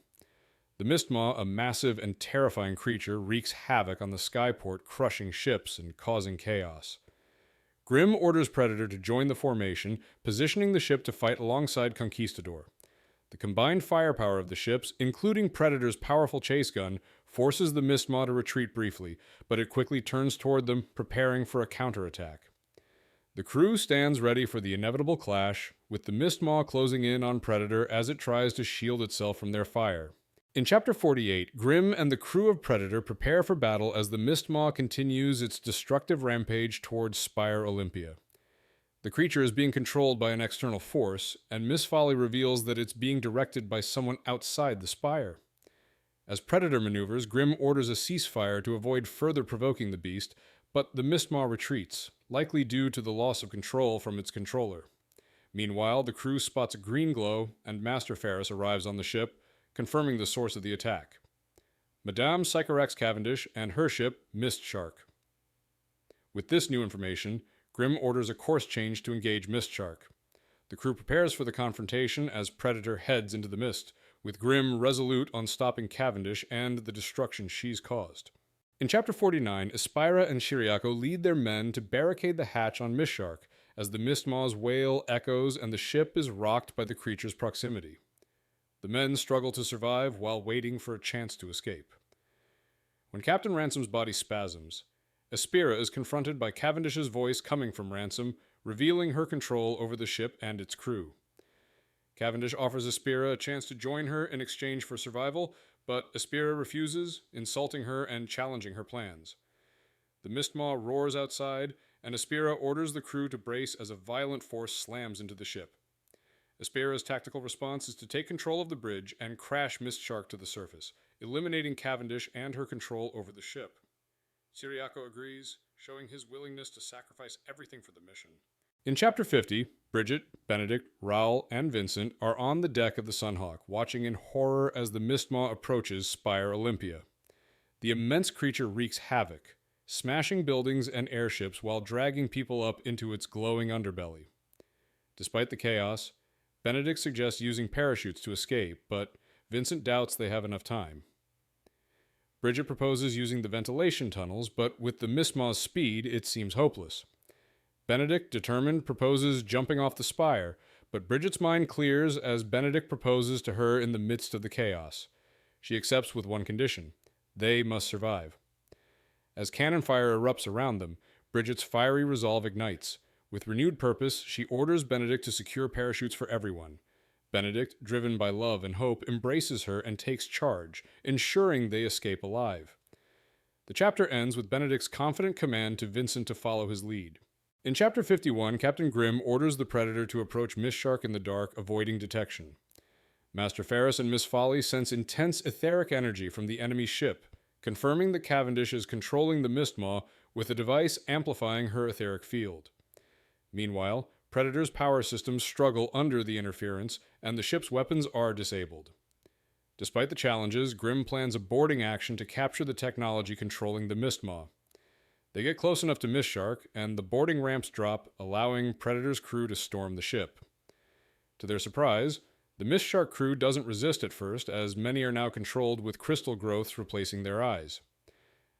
The Mistmaw, a massive and terrifying creature, wreaks havoc on the skyport, crushing ships and causing chaos. Grimm orders Predator to join the formation, positioning the ship to fight alongside Conquistador. The combined firepower of the ships, including Predator's powerful chase gun, forces the Mistmaw to retreat briefly, but it quickly turns toward them, preparing for a counterattack. The crew stands ready for the inevitable clash, with the Mistmaw closing in on Predator as it tries to shield itself from their fire. In Chapter 48, Grimm and the crew of Predator prepare for battle as the Mistmaw continues its destructive rampage towards Spire Olympia. The creature is being controlled by an external force, and Miss Folly reveals that it's being directed by someone outside the Spire. As Predator maneuvers, Grimm orders a ceasefire to avoid further provoking the beast, but the Mistmaw retreats, likely due to the loss of control from its controller. Meanwhile, the crew spots a green glow, and Master Ferus arrives on the ship, confirming the source of the attack. Madame Sycorax Cavendish and her ship, Mist Shark. With this new information, Grimm orders a course change to engage Mist Shark. The crew prepares for the confrontation as Predator heads into the mist, with Grimm resolute on stopping Cavendish and the destruction she's caused. In Chapter 49, Aspira and Ciriaco lead their men to barricade the hatch on Mist Shark, as the Mistmaw's wail echoes and the ship is rocked by the creature's proximity. The men struggle to survive while waiting for a chance to escape. When Captain Ransom's body spasms, Aspira is confronted by Cavendish's voice coming from Ransom, revealing her control over the ship and its crew. Cavendish offers Aspira a chance to join her in exchange for survival, but Aspira refuses, insulting her and challenging her plans. The Mistmaw roars outside, and Aspira orders the crew to brace as a violent force slams into the ship. Aspira's tactical response is to take control of the bridge and crash Mistshark to the surface, eliminating Cavendish and her control over the ship. Cyriaco agrees, showing his willingness to sacrifice everything for the mission. In Chapter 50, Bridget, Benedict, Rowl, and Vincent are on the deck of the Sunhawk, watching in horror as the Mistmaw approaches Spire Olympia. The immense creature wreaks havoc, smashing buildings and airships while dragging people up into its glowing underbelly. Despite the chaos, Benedict suggests using parachutes to escape, but Vincent doubts they have enough time. Bridget proposes using the ventilation tunnels, but with the Mistmaw's speed, it seems hopeless. Benedict, determined, proposes jumping off the spire, but Bridget's mind clears as Benedict proposes to her in the midst of the chaos. She accepts with one condition: they must survive. As cannon fire erupts around them, Bridget's fiery resolve ignites. With renewed purpose, she orders Benedict to secure parachutes for everyone. Benedict, driven by love and hope, embraces her and takes charge, ensuring they escape alive. The chapter ends with Benedict's confident command to Vincent to follow his lead. In Chapter 51, Captain Grimm orders the Predator to approach Mistshark in the dark, avoiding detection. Master Ferus and Miss Folly sense intense etheric energy from the enemy ship, confirming that Cavendish is controlling the Mistmaw with a device amplifying her etheric field. Meanwhile, Predator's power systems struggle under the interference, and the ship's weapons are disabled. Despite the challenges, Grimm plans a boarding action to capture the technology controlling the Mistmaw. They get close enough to Mistshark, and the boarding ramps drop, allowing Predator's crew to storm the ship. To their surprise, the Mistshark crew doesn't resist at first, as many are now controlled with crystal growths replacing their eyes.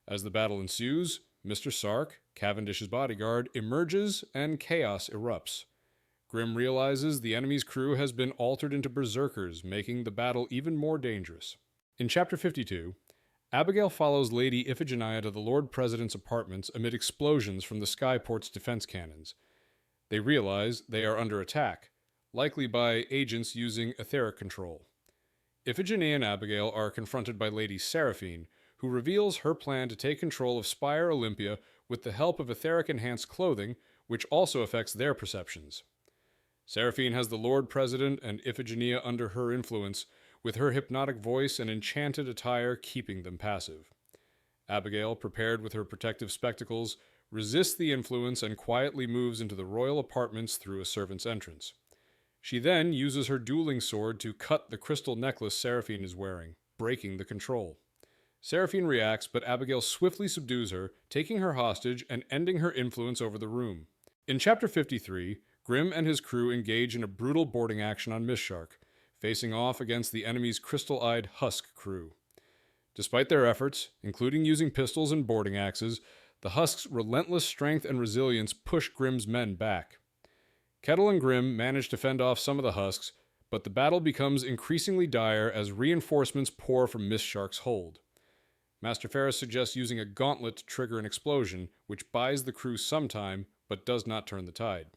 As the battle ensues, Mr. Sark, Cavendish's bodyguard, emerges and chaos erupts. Grimm realizes the enemy's crew has been altered into berserkers, making the battle even more dangerous. In Chapter 52, Abigail follows Lady Iphigenia to the Lord President's apartments amid explosions from the Skyport's defense cannons. They realize they are under attack, likely by agents using etheric control. Iphigenia and Abigail are confronted by Lady Seraphine, who reveals her plan to take control of Spire Olympia with the help of etheric-enhanced clothing, which also affects their perceptions. Seraphine has the Lord President and Iphigenia under her influence, with her hypnotic voice and enchanted attire keeping them passive. Abigail, prepared with her protective spectacles, resists the influence and quietly moves into the royal apartments through a servant's entrance. She then uses her dueling sword to cut the crystal necklace Seraphine is wearing, breaking the control. Seraphine reacts, but Abigail swiftly subdues her, taking her hostage and ending her influence over the room. In Chapter 53, Grimm and his crew engage in a brutal boarding action on Mistshark, facing off against the enemy's crystal-eyed Husk crew. Despite their efforts, including using pistols and boarding axes, the Husk's relentless strength and resilience push Grimm's men back. Kettle and Grimm manage to fend off some of the Husks, but the battle becomes increasingly dire as reinforcements pour from Mistshark's hold. Master Ferus suggests using a gauntlet to trigger an explosion, which buys the crew some time, but does not turn the tide.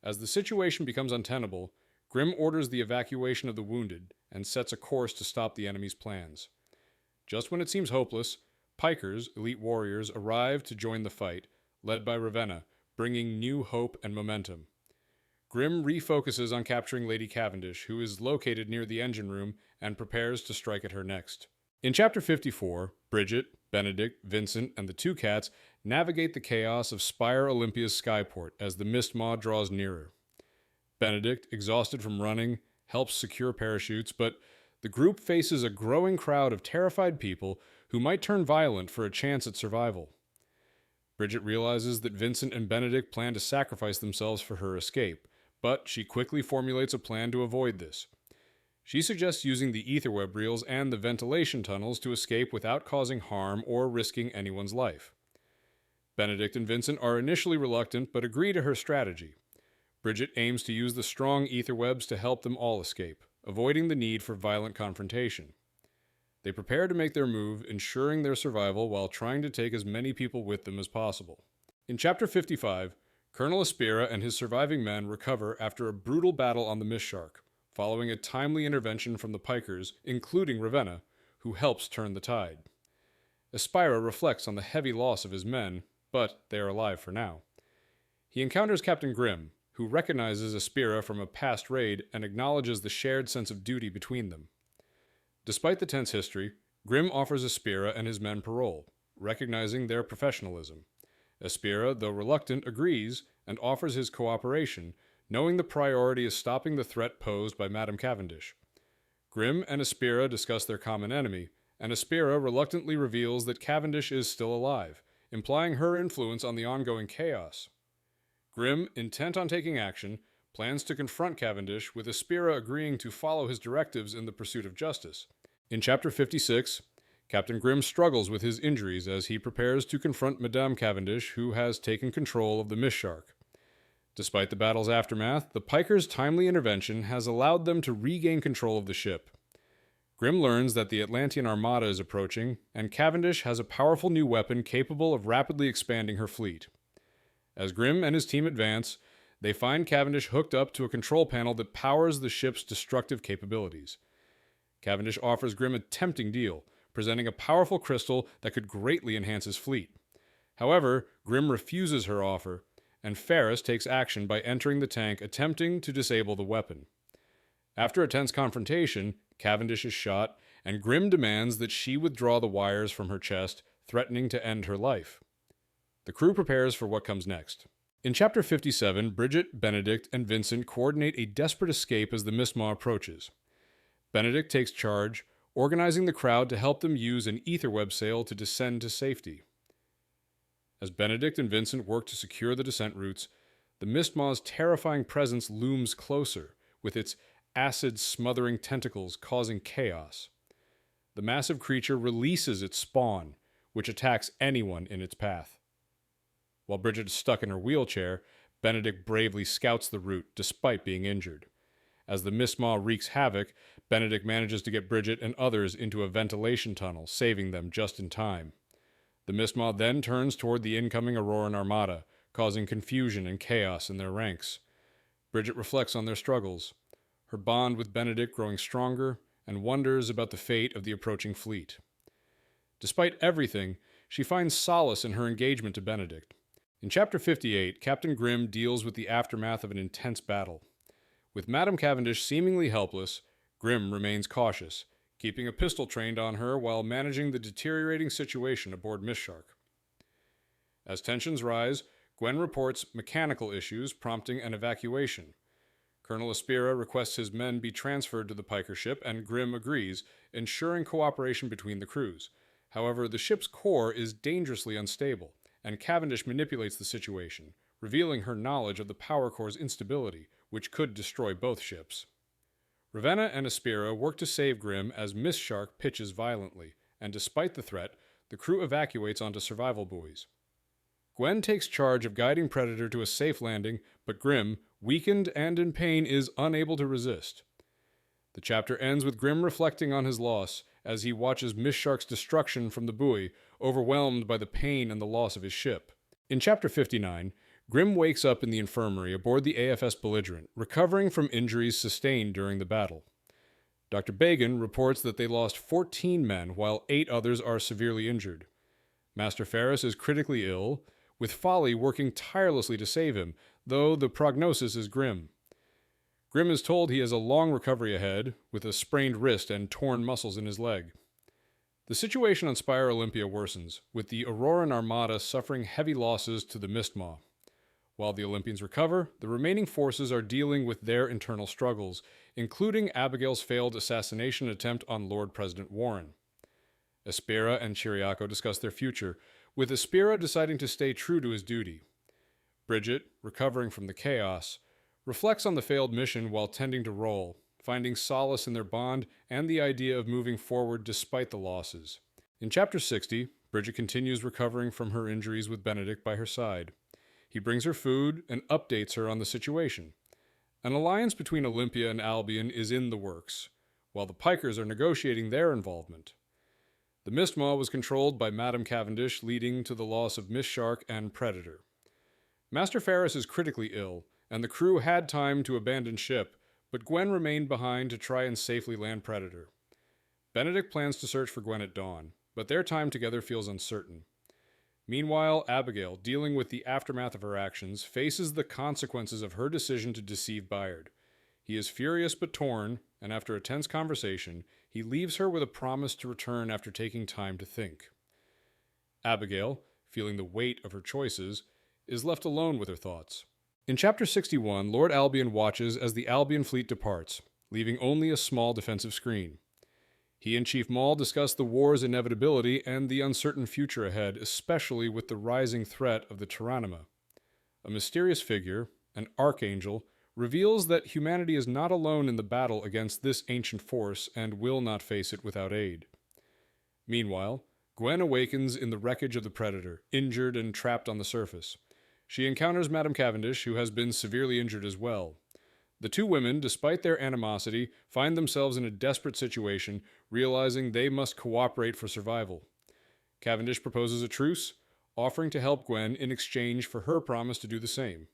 As the situation becomes untenable, Grimm orders the evacuation of the wounded and sets a course to stop the enemy's plans. Just when it seems hopeless, Pikers, elite warriors, arrive to join the fight, led by Ravenna, bringing new hope and momentum. Grimm refocuses on capturing Lady Cavendish, who is located near the engine room, and prepares to strike at her next. In Chapter 54, Bridget, Benedict, Vincent, and the two cats navigate the chaos of Spire Olympia's skyport as the Mistmaw draws nearer. Benedict, exhausted from running, helps secure parachutes, but the group faces a growing crowd of terrified people who might turn violent for a chance at survival. Bridget realizes that Vincent and Benedict plan to sacrifice themselves for her escape, but she quickly formulates a plan to avoid this. She suggests using the etherweb reels and the ventilation tunnels to escape without causing harm or risking anyone's life. Benedict and Vincent are initially reluctant but agree to her strategy. Bridget aims to use the strong etherwebs to help them all escape, avoiding the need for violent confrontation. They prepare to make their move, ensuring their survival while trying to take as many people with them as possible. In Chapter 55, Colonel Aspira and his surviving men recover after a brutal battle on the Mist Shark, following a timely intervention from the Pikers, including Ravenna, who helps turn the tide. Aspira reflects on the heavy loss of his men, but they are alive for now. He encounters Captain Grimm, who recognizes Aspira from a past raid and acknowledges the shared sense of duty between them. Despite the tense history, Grimm offers Aspira and his men parole, recognizing their professionalism. Aspira, though reluctant, agrees and offers his cooperation, knowing the priority is stopping the threat posed by Madame Cavendish. Grimm and Aspira discuss their common enemy, and Aspira reluctantly reveals that Cavendish is still alive, implying her influence on the ongoing chaos. Grimm, intent on taking action, plans to confront Cavendish, with Aspira agreeing to follow his directives in the pursuit of justice. In Chapter 56, Captain Grimm struggles with his injuries as he prepares to confront Madame Cavendish, who has taken control of the Mist Shark. Despite the battle's aftermath, the Pikers' timely intervention has allowed them to regain control of the ship. Grimm learns that the Atlantean Armada is approaching, and Cavendish has a powerful new weapon capable of rapidly expanding her fleet. As Grimm and his team advance, they find Cavendish hooked up to a control panel that powers the ship's destructive capabilities. Cavendish offers Grimm a tempting deal, presenting a powerful crystal that could greatly enhance his fleet. However, Grimm refuses her offer, and Ferus takes action by entering the tank, attempting to disable the weapon. After a tense confrontation, Cavendish is shot, and Grimm demands that she withdraw the wires from her chest, threatening to end her life. The crew prepares for what comes next. In Chapter 57, Bridget, Benedict, and Vincent coordinate a desperate escape as the Mistmaw approaches. Benedict takes charge, organizing the crowd to help them use an etherweb sail to descend to safety. As Benedict and Vincent work to secure the descent routes, the Mistmaw's terrifying presence looms closer, with its acid-smothering tentacles causing chaos. The massive creature releases its spawn, which attacks anyone in its path. While Bridget is stuck in her wheelchair, Benedict bravely scouts the route despite being injured. As the Mistmaw wreaks havoc, Benedict manages to get Bridget and others into a ventilation tunnel, saving them just in time. The Mistmaw then turns toward the incoming Auroran Armada, causing confusion and chaos in their ranks. Bridget reflects on their struggles, her bond with Benedict growing stronger, and wonders about the fate of the approaching fleet. Despite everything, she finds solace in her engagement to Benedict. In Chapter 58, Captain Grimm deals with the aftermath of an intense battle. With Madame Cavendish seemingly helpless, Grimm remains cautious, keeping a pistol trained on her while managing the deteriorating situation aboard Mist Shark. As tensions rise, Gwen reports mechanical issues prompting an evacuation. Colonel Aspira requests his men be transferred to the Piker ship, and Grimm agrees, ensuring cooperation between the crews. However, the ship's core is dangerously unstable, and Cavendish manipulates the situation, revealing her knowledge of the power core's instability, which could destroy both ships. Ravenna and Aspira work to save Grimm as Mist Shark pitches violently, and despite the threat, the crew evacuates onto survival buoys. Gwen takes charge of guiding Predator to a safe landing, but Grimm, weakened and in pain, is unable to resist. The chapter ends with Grimm reflecting on his loss as he watches Mist Shark's destruction from the buoy, overwhelmed by the pain and the loss of his ship. In Chapter 59, Grimm wakes up in the infirmary aboard the AFS Belligerent, recovering from injuries sustained during the battle. Dr. Bagan reports that they lost 14 men, while 8 others are severely injured. Master Ferus is critically ill, with Folly working tirelessly to save him, though the prognosis is grim. Grimm is told he has a long recovery ahead, with a sprained wrist and torn muscles in his leg. The situation on Spire Olympia worsens, with the Auroran Armada suffering heavy losses to the Mistmaw. While the Olympians recover, the remaining forces are dealing with their internal struggles, including Abigail's failed assassination attempt on Lord President Warren. Aspira and Chiriaco discuss their future, with Aspira deciding to stay true to his duty. Bridget, recovering from the chaos, reflects on the failed mission while tending to Rowl, finding solace in their bond and the idea of moving forward despite the losses. In Chapter 60, Bridget continues recovering from her injuries with Benedict by her side. He brings her food and updates her on the situation. An alliance between Olympia and Albion is in the works, while the Pikers are negotiating their involvement. The Mistmaw was controlled by Madame Cavendish, leading to the loss of Miss Shark and Predator. Master Ferus is critically ill, and the crew had time to abandon ship, but Gwen remained behind to try and safely land Predator. Benedict plans to search for Gwen at dawn, but their time together feels uncertain. Meanwhile, Abigail, dealing with the aftermath of her actions, faces the consequences of her decision to deceive Bayard. He is furious but torn, and after a tense conversation, he leaves her with a promise to return after taking time to think. Abigail, feeling the weight of her choices, is left alone with her thoughts. In Chapter 61, Lord Albion watches as the Albion fleet departs, leaving only a small defensive screen. He and Chief Maul discuss the war's inevitability and the uncertain future ahead, especially with the rising threat of the Tyrannima. A mysterious figure, an archangel, reveals that humanity is not alone in the battle against this ancient force and will not face it without aid. Meanwhile, Gwen awakens in the wreckage of the Predator, injured and trapped on the surface. She encounters Madame Cavendish, who has been severely injured as well. The two women, despite their animosity, find themselves in a desperate situation, realizing they must cooperate for survival. Cavendish proposes a truce, offering to help Gwen in exchange for her promise to do the same.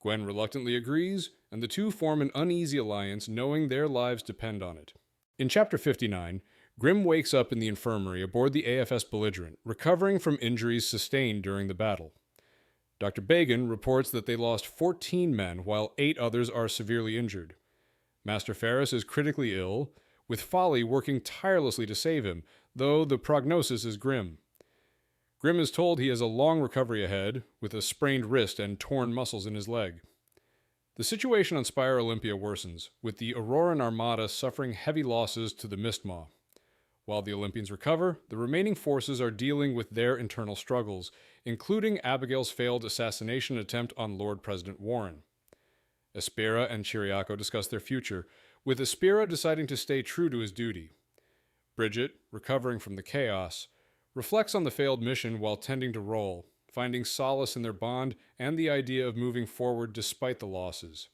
Gwen reluctantly agrees, and the two form an uneasy alliance, knowing their lives depend on it. In Chapter 59, Grimm wakes up in the infirmary aboard the AFS Belligerent, recovering from injuries sustained during the battle. Dr. Bagan reports that they lost 14 men, while 8 others are severely injured. Master Ferus is critically ill, with Folly working tirelessly to save him, though the prognosis is grim. Grimm is told he has a long recovery ahead, with a sprained wrist and torn muscles in his leg. The situation on Spire Olympia worsens, with the Auroran Armada suffering heavy losses to the Mistmaw. While the Olympians recover, the remaining forces are dealing with their internal struggles, including Abigail's failed assassination attempt on Lord President Warren. Espera and Chiriaco discuss their future, with Espera deciding to stay true to his duty. Bridget, recovering from the chaos, reflects on the failed mission while tending to Rowl, finding solace in their bond and the idea of moving forward despite the losses.